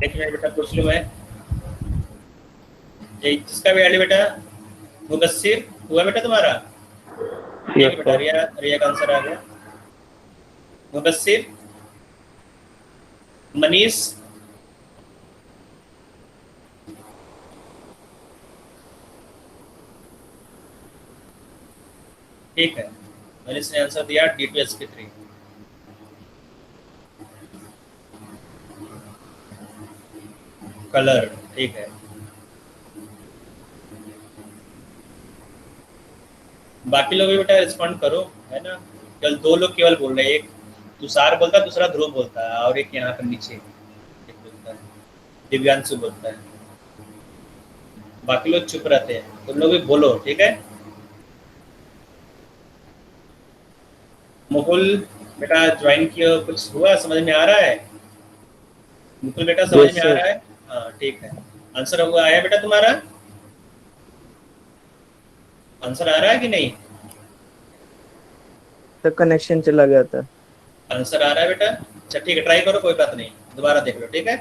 एक मिनट बेटा, पूछ लूं मैं। ये जिसका भी आईडी बेटा, मुदस्सिर हुआ बेटा तुम्हारा? ठीक है बेटा, रिया का आंसर आ गया। मुदस्सिर, मनीष, ठीक है, मनीष ने आंसर दिया D2sp3। कलर, ठीक है। बाकी लोग भी बेटा रिस्पॉन्ड करो, है ना? कल 2 लोग केवल बोल रहे हैं, एक तुषार बोलता है, दूसरा ध्रुव बोलता है, और एक यहाँ पर नीचे एक बोलता है, दिव्यांशु बोलता है। बाकी लोग चुप रहते हैं, तुम लोग भी बोलो, ठीक है? मुकुल बेटा ज्वाइन किया, कुछ हुआ, समझ में आ रहा है? मुकुल बेटा समझ Yes, में आ sir. रहा है? हाँ, ठीक है। आंसर हुआ आया बेटा तुम्हारा? आंसर आ रहा है कि नहीं? सर कनेक्शन चला गया था। आंसर आ रहा है बेटा? अच्छा ठीक है, ट्राई करो, कोई बात नहीं, दोबारा देख लो, ठीक है?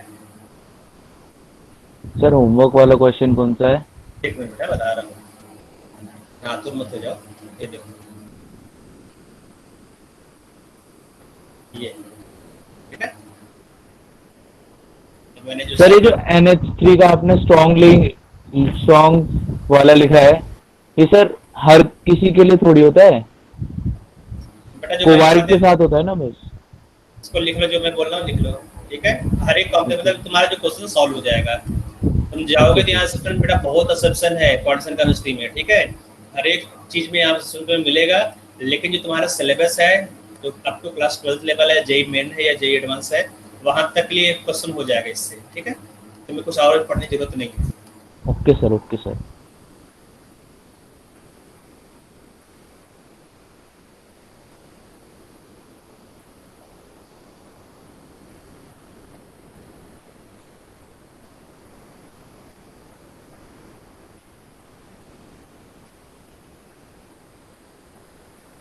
सर होमवर्क वाला क्वेश्चन कौन सा है? एक मिनट बेटा, बता रहा हूँ। हाँ, तुम मत हो जाओ, ये देखो। ये, ठीक है। तो मैंने जो सर ये जो NH3 का आपने स्ट्रॉन्ग वाला लिखा है, ये सर हर किसी के लिए थोड़ी होता है, बेटा जो मैंने कोबाल्ट के बता साथ होता है ना बस। इसको लिख लो, जो मैं बोल रहा हूँ लिख लो, ठीक है। हर एक कॉम्प्लेक्स मतलब तुम्हारा जो क्वेश्चन सॉल्व हो जाएगा, तुम जाओगे तो यहाँ से बेटा बहुत असम्पशन है क्वांटम केमिस्ट्री में, ठीक है। हर एक चीज में यहाँ से मिलेगा, लेकिन जो तुम्हारा सिलेबस है जो अप टू क्लास 12 लेवल है, जेई मेन है या जेई एडवांस है, वहां तक के लिए क्वेश्चन हो जाएगा इससे, ठीक है। तुम्हें कुछ और पढ़ने की जरूरत नहीं है। Okay sir, okay sir.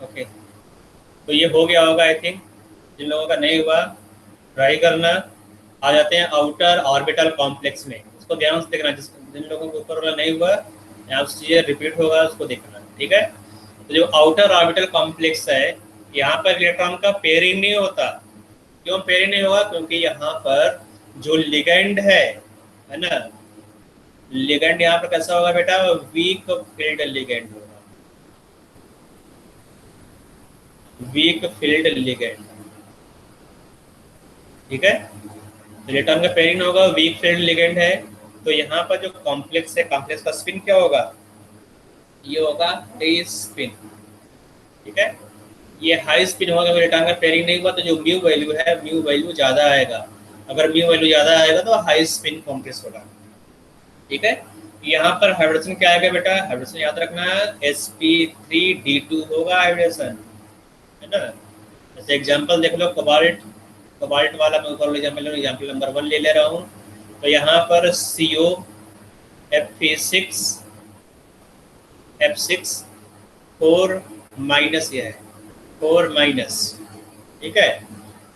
Okay, तो ये हो गया होगा आई थिंक। जिन लोगों का नहीं हुआ ट्राई करना। आ जाते हैं आउटर ऑर्बिटल कॉम्प्लेक्स में, उसको ध्यान से देखना। जिन लोगों को ऊपर वाला नहीं हुआ, यहाँ से चीजें रिपीट होगा, उसको देखना, ठीक है। तो जो आउटर ऑर्बिटल कॉम्प्लेक्स है, यहाँ पर इलेक्ट्रॉन का पेयरिंग नहीं होता। क्यों पेयरिंग नहीं होगा? क्योंकि यहाँ पर जो लिगेंड है ना, लिगेंड यहाँ पर कैसा होगा बेटा? वीक फील्ड लिगेंड होगा, वीक फील्ड लिगेंड, ठीक है। इलेक्ट्रॉन का पेयरिंग होगा, वीक फील्ड लिगेंड है। तो यहाँ पर जो कॉम्प्लेक्स है, कॉम्प्लेक्स का स्पिन क्या होगा? ये होगा हाई स्पिन, ठीक है। ये हाई स्पिन होगा, इलेक्ट्रॉन का पेयरिंग नहीं हुआ तो जो म्यू वैल्यू है, म्यू वैल्यू ज्यादा आएगा। अगर म्यू वैल्यू ज्यादा आएगा तो हाई स्पिन कॉम्प्लेक्स होगा, ठीक है। यहाँ पर हाइब्रिडेशन क्या आएगा बेटा? हाइब्रिडेशन याद रखना है, sp3d2 होगा हाइब्रिडेशन, है ना। जैसे एग्जांपल देख लो, कोबाल्ट वाला मैं ऊपर एग्जांपल नंबर 1 ले रहा हूँ। तो यहाँ पर CO F6 4 माइनस, ये है 4 माइनस, ठीक है।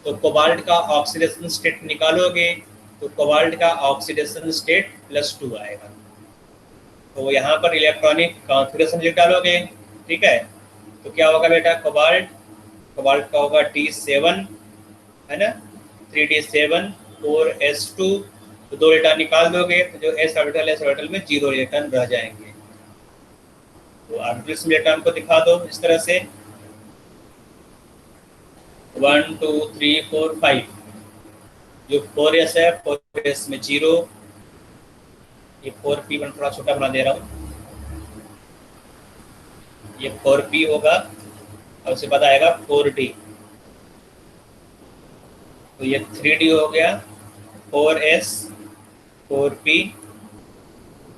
तो कोबाल्ट का ऑक्सीडेशन स्टेट निकालोगे तो कोबाल्ट का ऑक्सीडेशन स्टेट +2 आएगा। तो यहाँ पर इलेक्ट्रॉनिक कॉन्फ़िगरेशन लिख डालोगे, ठीक है। तो क्या होगा बेटा? कोबाल्ट का होगा T7, है ना, 3d7 4s2। तो 2 इलेक्ट्रॉन निकाल दोगे तो जो s ऑर्बिटल में 0 इलेक्ट्रॉन रह जाएंगे। तो ऑर्बिटल्स में इलेक्ट्रॉन को दिखा दो इस तरह से 1 2 3 4 5। जो 4s है, 4s में 0, ये 4p मैं थोड़ा छोटा बना दे रहा हूँ, ये 4p होगा और उसके बाद आएगा 4d। तो ये 3d हो गया, 4s 4p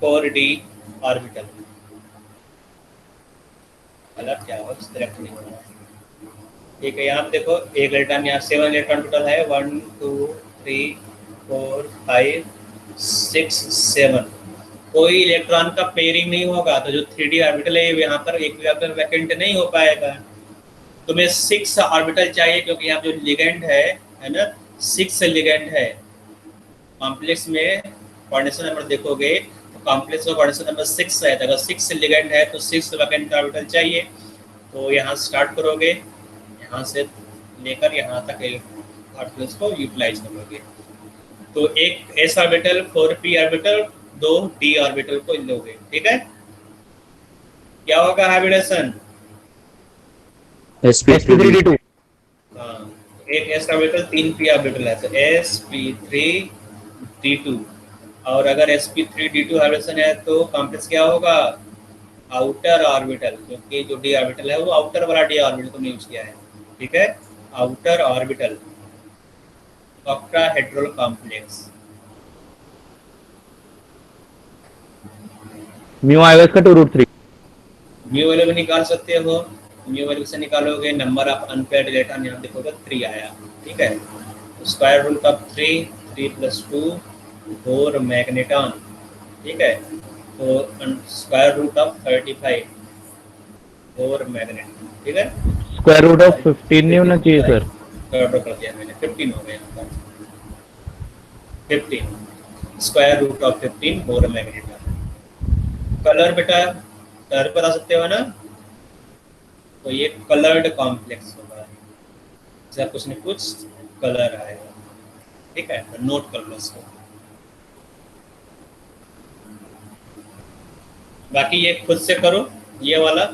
4d ऑर्बिटल। अलग क्या हो, सिलेक्ट नहीं होगा, ठीक है। यहाँ देखो एक इलेक्ट्रॉन, यहाँ 7 इलेक्ट्रॉन टोटल है, 1 2 3 4 5 6 7। कोई इलेक्ट्रॉन का पेयरिंग नहीं होगा, तो जो 3d ऑर्बिटल है यहाँ पर एक भी ऑर्बिटल वैकेंट नहीं हो पाएगा। तुम्हें 6 ऑर्बिटल चाहिए, क्योंकि यहाँ जो लिगेंड है ना, 6 लिगेंड है। कॉम्प्लेक्स में कोऑर्डिनेशन नंबर देखोगे तो कॉम्प्लेक्स का कोऑर्डिनेशन नंबर 6 है। तो अगर 6 लिगेंड है तो 6 वैकेंट ऑर्बिटल चाहिए। तो यहाँ स्टार्ट करोगे, यहाँ से लेकर यहाँ तक ऑर्बिटल्स को यूटिलाइज करोगे। तो एक s orbital, 4p orbital, 2 d orbital को लोगे, ठीक है। क्या होगा हाइब्रिडेशन? sp3d2। हाँ, एक s ऑर्बिटल 3p ऑर्बिटल है, तो sp3d2। और अगर sp3d2 हाइब्रिडेशन है तो कॉम्प्लेक्स क्या होगा? आउटर ऑर्बिटल, क्योंकि जो d ऑर्बिटल है वो आउटर वाला d ऑर्बिटल को यूज किया है, ठीक है। Outer orbital octahedral complex. Mu आएगा इसका 2√3। म्यू वैल्यू निकाल सकते हो, म्यू वैल्यू से निकालोगे, नंबर ऑफ अनपेयर्ड इलेक्ट्रॉन यहाँ देखोगे 3 आया, ठीक है। स्क्वायर रूट ऑफ 3 + 2 4 मैग्नेटॉन, ठीक है। तो स्क्वायर रूट ऑफ 35 4 मैग्नेट, ठीक है। स्क्वायर रूट ऑफ 15 नहीं होना चाहिए सर? कर दिया मैंने, 15 हो गया, 15 square root of 15 4 magneton. Colour बेटा कलर बता सकते हो ना? तो ये कलर्ड कॉम्प्लेक्स होगा, सर कुछ न कुछ कलर आएगा, ठीक है, तो नोट कर लो इसको। बाकी ये खुद से करो ये वाला।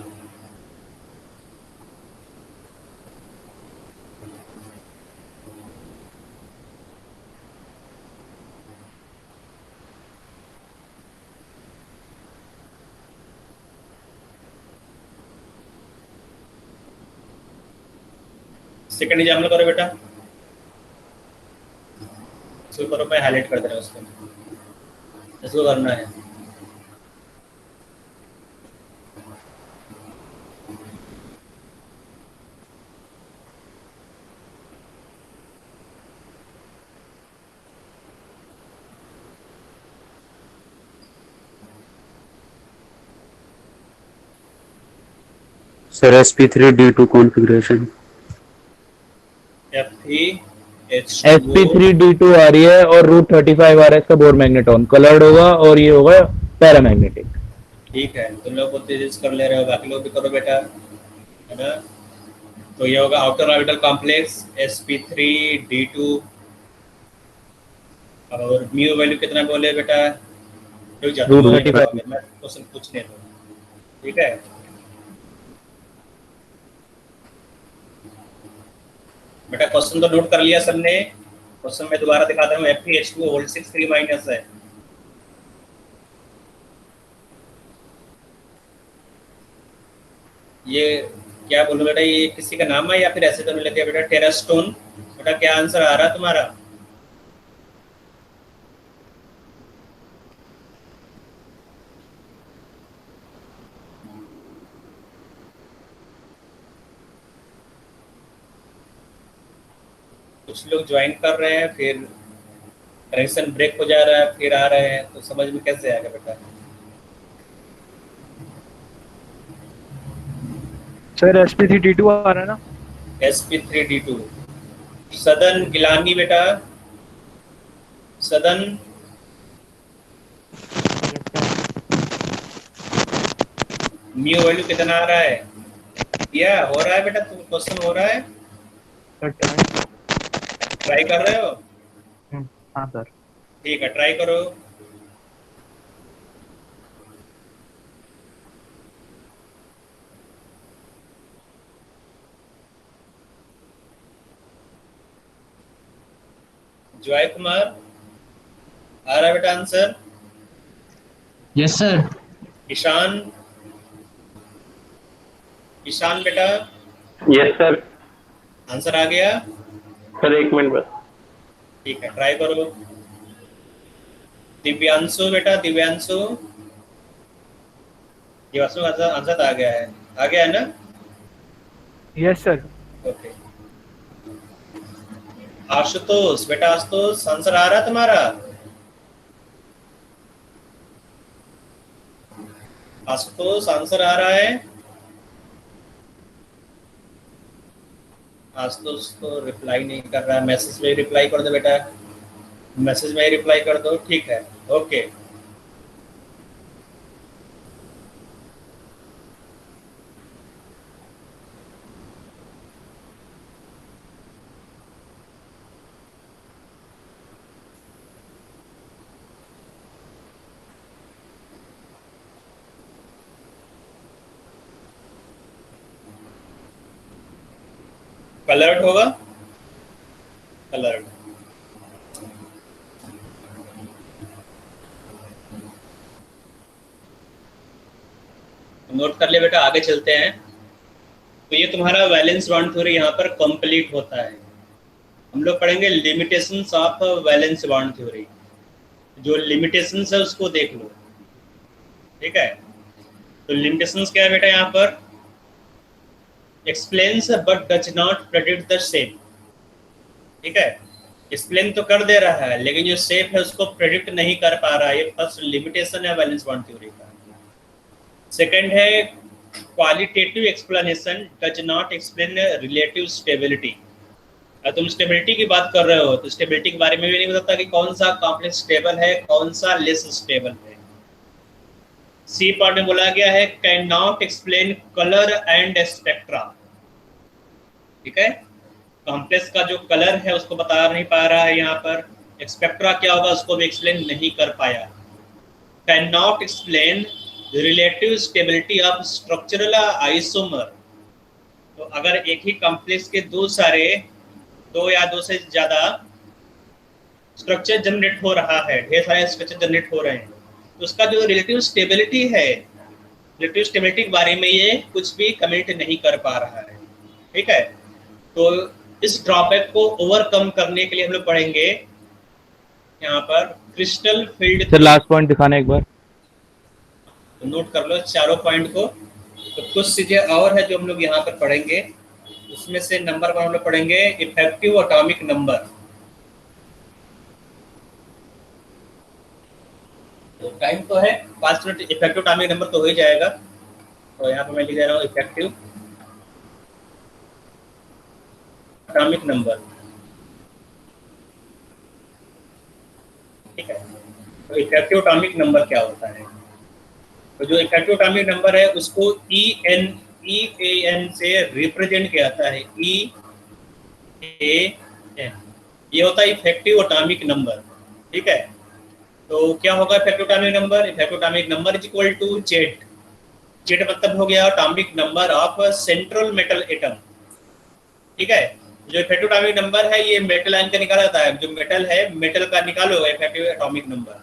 सेकंड एग्जाम्पल करो बेटा, इसको करो, मैं हाईलाइट कर दे रहा हूँ उसको, इसको करना है। Sir sp3d2 configuration. sp3d2 आ रही है और रूट 35 आ रहा है इसका बोर मैग्नेटॉन, कलर्ड होगा और ये होगा पैरामैग्नेटिक। ठीक है, तुम लोग को तेज कर ले रहे हो, बाकी लोग भी करो बेटा, है ना। तो ये होगा आउटर ऑर्बिटल कॉम्प्लेक्स sp3d2, और म्यू वैल्यू कितना बोले बेटा, रुक जा, रूट दो 35। जवाब है, मैं क्वेश्चन पूछने दो, ठीक है। बेटा क्वेश्चन तो नोट कर लिया सबने, क्वेश्चन मैं दोबारा दिखाता हूँ। Fe2 होल 6 3 माइनस है, ये क्या बोलूं बेटा, ये किसी का नाम है या फिर ऐसे तो नहीं लगे बेटा, टेरास्टोन। बेटा क्या आंसर आ रहा है तुम्हारा? कुछ लोग ज्वाइन कर रहे हैं, फिर कनेक्शन ब्रेक हो जा रहा है, फिर आ रहे हैं, तो समझ में कैसे आएगा बेटा? सर sp3d2 आ रहा है ना? sp3d2, सदन गिलानी बेटा, सदन म्यू वैल्यू कितना आ रहा है? या हो रहा है बेटा, तुम क्वेश्चन हो रहा है, ट्राई कर रहे हो? हाँ सर। ठीक है, ट्राई करो। जॉय कुमार आ रहा है बेटा answer? Yes sir. Ishan, Ishan बेटा यस सर। आंसर आ गया? सर एक मिनट बस। ठीक है, ट्राई करो। दिव्यांशु बेटा, दिव्यांशु, दिव्यांशु आंसर आ गया है, आ गया है ना? Yes sir. ओके। आशुतोष बेटा, आशुतोष आंसर आ रहा है तुम्हारा? आशुतोष आंसर आ रहा है? आशुतोष तो रिप्लाई नहीं कर रहा है, मैसेज में रिप्लाई कर दो बेटा, मैसेज में रिप्लाई कर दो, ठीक है, ओके। कलर्ड होगा, कलर्ड। नोट कर ले बेटा, आगे चलते हैं। तो ये तुम्हारा वैलेंस बॉन्ड थ्योरी यहाँ पर कंप्लीट होता है। हम लोग पढ़ेंगे limitations of valence bond theory, जो लिमिटेशंस है उसको देख लो, ठीक है। तो लिमिटेशंस क्या है बेटा यहाँ पर? Explains but does not predict the shape, ठीक है। एक्सप्लेन तो कर दे रहा है लेकिन जो शेप है उसको प्रेडिक्ट नहीं कर पा रहा है, ये फर्स्ट लिमिटेशन है वैलेंस बॉन्ड थ्योरी का। सेकंड है qualitative explanation does not explain relative stability. तुम स्टेबिलिटी की बात कर रहे हो तो स्टेबिलिटी के बारे में भी नहीं बताता कि कौन सा कॉम्प्लेक्स स्टेबल है, कौन सा लेस स्टेबल है। सी पार्ट में बोला गया है can not explain colour and spectra, ठीक है। कॉम्प्लेक्स का जो कलर है उसको बता नहीं पा रहा है यहाँ पर, स्पेक्ट्रा क्या होगा उसको भी एक्सप्लेन नहीं कर पाया। Can not explain relative stability of structural isomer. तो अगर एक ही कॉम्प्लेक्स के दो या दो से ज्यादा स्ट्रक्चर जनरेट हो रहा है, ढेर सारे स्ट्रक्चर जनरेट हो रहे हैं, तो उसका जो रिलेटिव स्टेबिलिटी है, रिलेटिव स्टेबिलिटी के बारे में ये कुछ भी कमेंट नहीं कर पा रहा है। ठीक है, तो इस ड्रॉबैक को ओवरकम करने के लिए हम लोग पढ़ेंगे यहाँ पर crystal field. Sir last point दिखाना एक बार। तो नोट कर लो चारों पॉइंट को। तो कुछ चीजें और है जो हम लोग यहाँ पर पढ़ेंगे, उसमें से नंबर 1 हम लोग पढ़ेंगे इफेक्टिव एटॉमिक नंबर। तो टाइम तो है 5 मिनट, इफेक्टिव एटॉमिक नंबर तो हो ही जाएगा। तो यहाँ पर मैं लिख दे रहा हूँ इफेक्टिव एटॉमिक नंबर। ठीक है, तो इफेक्टिव एटॉमिक नंबर क्या होता है? तो जो इफेक्टिव एटॉमिक नंबर है उसको EAN से रिप्रेजेंट किया जाता है। EAN ये होता है इफेक्टिव एटॉमिक नंबर। ठीक है, तो क्या होगा effective atomic number? Effective atomic number is equal to Z. Z मतलब हो गया atomic number of central metal atom. ठीक है, जो इफेक्टिव एटॉमिक नंबर है ये मेटल आयन का निकाला जाता है। जो मेटल है मेटल का निकालो इफेक्टिव एटॉमिक नंबर,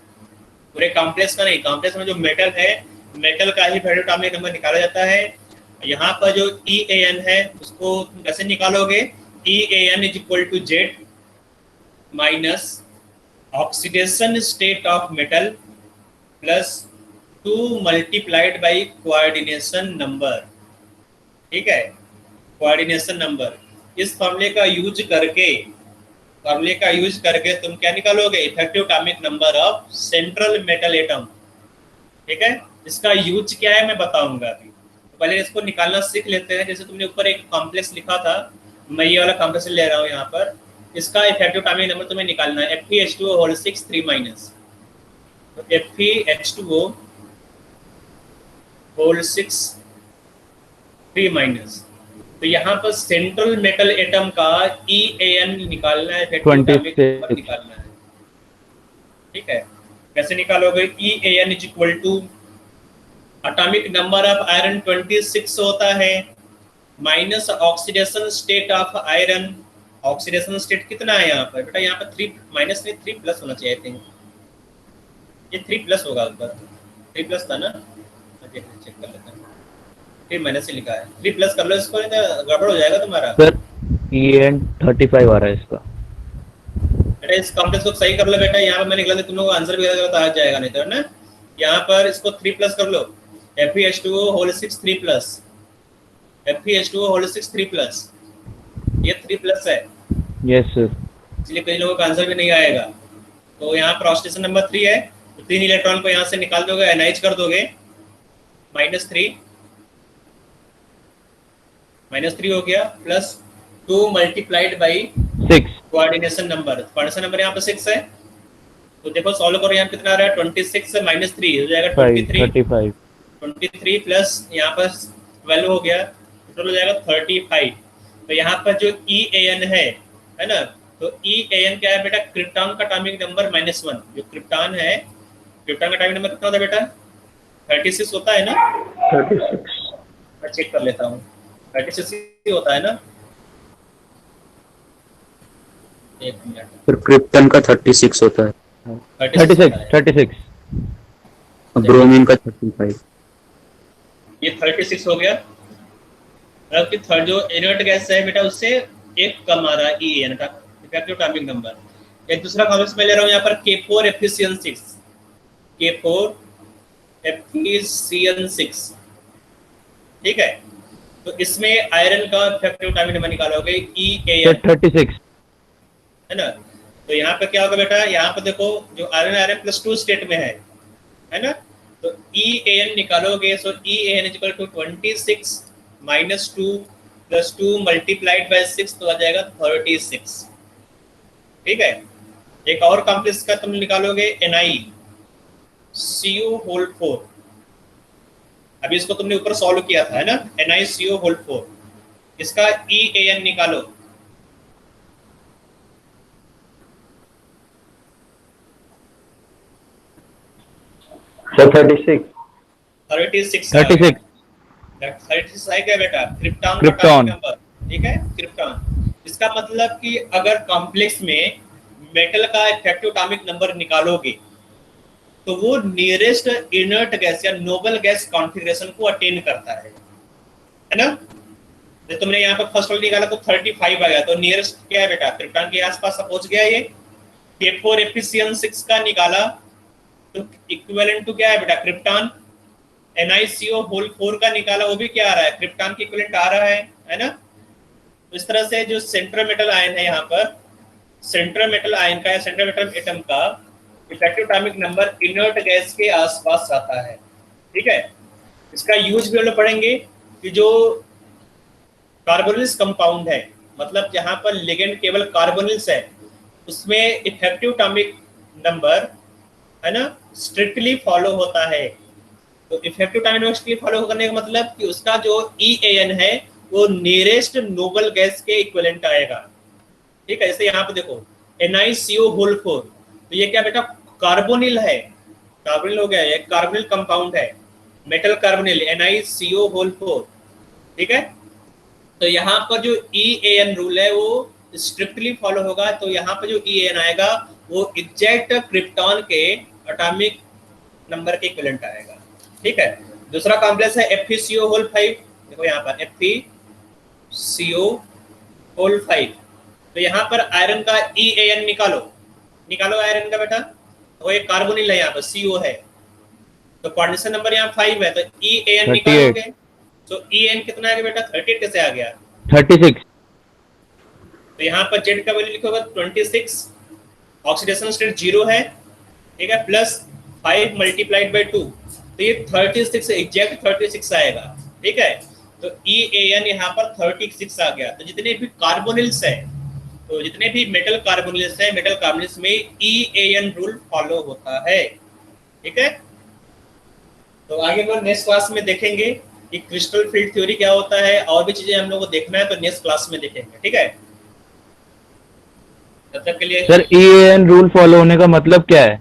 पूरे कॉम्प्लेक्स का नहीं। कॉम्प्लेक्स में जो मेटल है मेटल का ही इफेक्टिव एटॉमिक नंबर निकाला जाता है। यहाँ पर जो EAN है उसको कैसे निकालोगे? EAN is equal to Z minus oxidation state of metal plus 2 multiplied by coordination number. ठीक है, कोऑर्डिनेशन नंबर। इस फॉर्मूले का यूज करके तुम क्या निकालोगे? Effective atomic number of central metal atom. ठीक है, इसका यूज क्या है मैं बताऊंगा अभी। तो पहले इसको निकालना सीख लेते हैं। जैसे तुमने ऊपर एक कॉम्प्लेक्स लिखा था, मैं ये वाला कॉम्प्लेक्स ले रहा हूँ यहाँ पर। इसका इफेक्टिव एटॉमिक नंबर तुम्हें निकालना है FeH2O होल 6 3 माइनस। तो FeH2O होल 6 3 माइनस। तो यहाँ पर सेंट्रल मेटल एटम का EAN निकालना है, इफेक्टिव एटॉमिक नंबर निकालना है। ठीक है, कैसे निकालोगे? EAN is equal to atomic number of iron 26 होता है minus oxidation state of iron. Oxidation state कितना है यहाँ पर बेटा? यहाँ पर 3 माइनस नहीं 3 प्लस होना चाहिए। आई थिंक ये 3 प्लस होगा, ऊपर 3 प्लस था ना, चेक कर लेते हैं। 3 माइनस से लिखा है, 3 प्लस कर लो इसको, नहीं तो गड़बड़ हो जाएगा तुम्हारा। सर EAN 35 आ रहा है इसका। बेटा इस कॉम्प्लेक्स को सही कर लो बेटा। यहाँ पर मैंने गलत, तुम लोग आंसर भी गलत आ जाएगा नहीं तो ना। यहाँ पर इसको 3 प्लस कर लो, FeH2O whole 6 3 plus, FeH2O whole 6 3 plus, ये 3 प्लस है। Yes sir. इसलिए कई लोगों का आंसर भी नहीं आएगा। तो यहाँ पर ऑक्सीडेशन नंबर 3 है, तो 3 इलेक्ट्रॉन को यहाँ से निकाल दोगे, एनाइज कर दोगे, -3 हो गया, plus 2 multiplied by 6 coordination number. Coordination number यहाँ पर 6 है। तो देखो सॉल्व करो, यहाँ कितना आ रहा है? 26 से -3 हो जाएगा 23। 23 प्लस यहाँ पर 12 हो गया, टोटल हो जाएगा 35। तो यहाँ पर जो EAN है ना, तो EAN क्या है बेटा? क्रिप्टॉन का एटॉमिक नंबर -1। जो क्रिप्टॉन है, क्रिप्टॉन का एटॉमिक नंबर कितना होता है बेटा? 36 होता है ना? 36। मैं चेक कर लेता हूँ, 36 ही होता है ना? एक मिनट, फिर क्रिप्टन का 36 होता है, 36 ब्रोमीन का 35। ये 36 हो गया। मतलब कि थर्ड जो इनर्ट गैस है बेटा उससे एक कम आ रहा है EAN का इफेक्टिव एटॉमिक नंबर। एक दूसरा कॉम्प्लेक्स मैं ले रहा हूँ यहाँ पर K4 FeCN6, K4 FeCN6। ठीक है, तो इसमें आयरन का इफेक्टिव एटॉमिक नंबर निकालोगे EAN 36 है ना। तो यहाँ पे क्या होगा बेटा? यहाँ पे देखो जो आयरन +2 स्टेट में है ना, तो EAN निकालोगे। So EAN is equal to 26 minus 2 plus 2 multiplied by 6, तो आ जाएगा 36। ठीक है, एक और कॉम्प्लेक्स का तुम निकालोगे NiCO होल 4। अभी इसको तुमने ऊपर सॉल्व किया था है ना, NiCO होल 4। इसका EAN निकालो, सर 36 36 36 36 है क्या बेटा? क्रिप्टॉन का क्रिप्टॉन। एटॉमिक नंबर, ठीक है, क्रिप्टॉन। इसका मतलब कि अगर कॉम्प्लेक्स में मेटल का इफेक्टिव एटॉमिक नंबर निकालोगे तो वो नियरेस्ट इनर्ट गैस या नोबल गैस कॉन्फ़िगरेशन को अटेन करता है ना? तो तुमने यहाँ पर फर्स्ट वाला निकाला तो 35 आ गया, तो नियरेस्ट क्या है बेटा? क्रिप्टॉन के आसपास पहुंच गया ये। K4 Fe6 का निकाला तो इक्विवेलेंट टू क्या है बेटा? क्रिप्टॉन। NiCO होल 4 का निकाला, वो भी क्या आ रहा है? क्रिप्टॉन के इक्विवेलेंट आ रहा है ना? तो इस तरह से जो सेंट्रल मेटल आयन है यहाँ पर, सेंट्रल मेटल आयन का या सेंट्रल मेटल एटम का effective atomic number inert gas के आसपास आता है, ठीक है। इसका यूज भी हम लोग पढ़ेंगे कि जो कार्बोनिल्स कंपाउंड है, मतलब जहां पर लिगेंड केवल कार्बोनिल्स है, उसमें इफेक्टिव एटॉमिक नंबर है ना स्ट्रिक्टली फॉलो होता है। तो effective atomic number strictly follow करने का मतलब कि उसका जो EAN है वो नियरेस्ट नोबल गैस के इक्विवेलेंट आएगा, ठीक है। जैसे यहाँ पे देखो NiCO होल 4, तो ये क्या बेटा? कार्बोनिल है, कार्बोनिल हो गया, ये कार्बोनिल कंपाउंड है, मेटल कार्बोनिल NiCO होल 4, ठीक है। तो यहाँ पर जो EAN रूल है वो स्ट्रिक्टली फॉलो होगा, तो यहाँ पर जो EAN आएगा वो एग्जैक्ट क्रिप्टॉन के एटॉमिक नंबर के इक्विवेलेंट आएगा, ठीक है। दूसरा कॉम्प्लेक्स है FeCO होल 5, देखो यहाँ पर FeCO होल 5, तो यहाँ पर आयरन का EAN निकालो आयरन का बेटा, तो ये कार्बोनिल है, यहाँ पर CO है, तो कोऑर्डिनेशन नंबर यहाँ 5 है, तो EAN निकालोगे तो EAN कितना आ गया बेटा? 38 कैसे आ गया? 36। तो यहाँ पर Z का वैल्यू लिखोगे 26, ऑक्सीडेशन स्टेट 0 है, ठीक है, प्लस 5 मल्टीप्लाइड बाई 2, तो ये 36 एग्जैक्ट 36 आएगा, ठीक है। तो EAN यहाँ पर 36 आ गया। तो जितने भी कार्बोनिल्स है, तो जितने भी मेटल कार्बोनिल्स है, मेटल कार्बोनिल्स में EAN रूल फॉलो होता है, ठीक है। तो आगे हम नेक्स्ट क्लास में देखेंगे कि क्रिस्टल फील्ड थ्योरी क्या होता है, और भी चीजें हम लोग को देखना है, तो नेक्स्ट क्लास में देखेंगे, ठीक है। तब तक के लिए सर EAN रूल फॉलो होने का मतलब क्या है?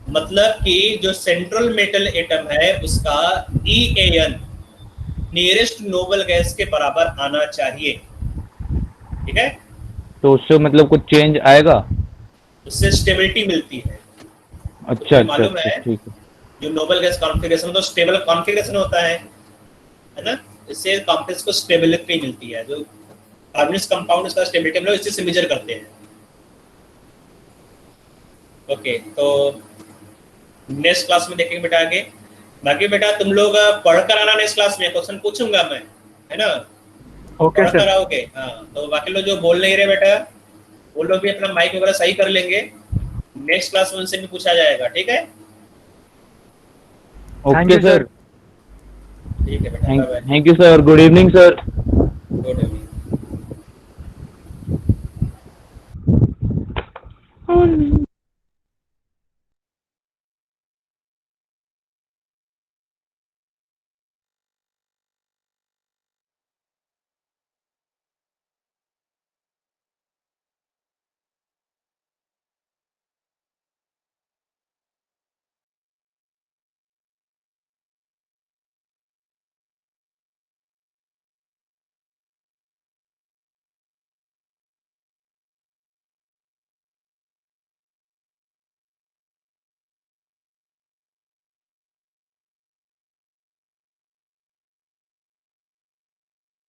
मतलब कि जो सेंट्रल मेटल एटम है उसका EAN नियरेस्ट नोबल गैस के बराबर आना चाहिए, ठीक है। तो उससे मतलब कुछ चेंज आएगा? उससे स्टेबिलिटी मिलती है। अच्छा अच्छा मालूम अच्छा, है ठीक है। जो नोबल गैस कॉन्फ़िगरेशन तो स्टेबल कॉन्फ़िगरेशन होता है ना, इससे कॉम्प्लेक्स को स्टेबिलिटी मिलती है। जो कार्बोनिल्स कंपाउंड इसका स्टेबिलिटी हम लोग इसी से मेजर करते हैं। ओके, तो नेक्स्ट क्लास में देखेंगे बेटा आगे। बाकी बेटा तुम लोग पढ़कर आना, नेक्स्ट क्लास में क्वेश्चन पूछूंगा मैं, है ना? ओके पढ़कर सर। आओगे? हाँ, तो बाकी लोग जो बोल नहीं रहे बेटा, वो लोग भी अपना माइक वगैरह सही कर लेंगे, नेक्स्ट क्लास में उनसे भी पूछा जाएगा, ठीक है। ओके सर, ठीक है बेटा, bye bye. Thank you sir, good evening sir.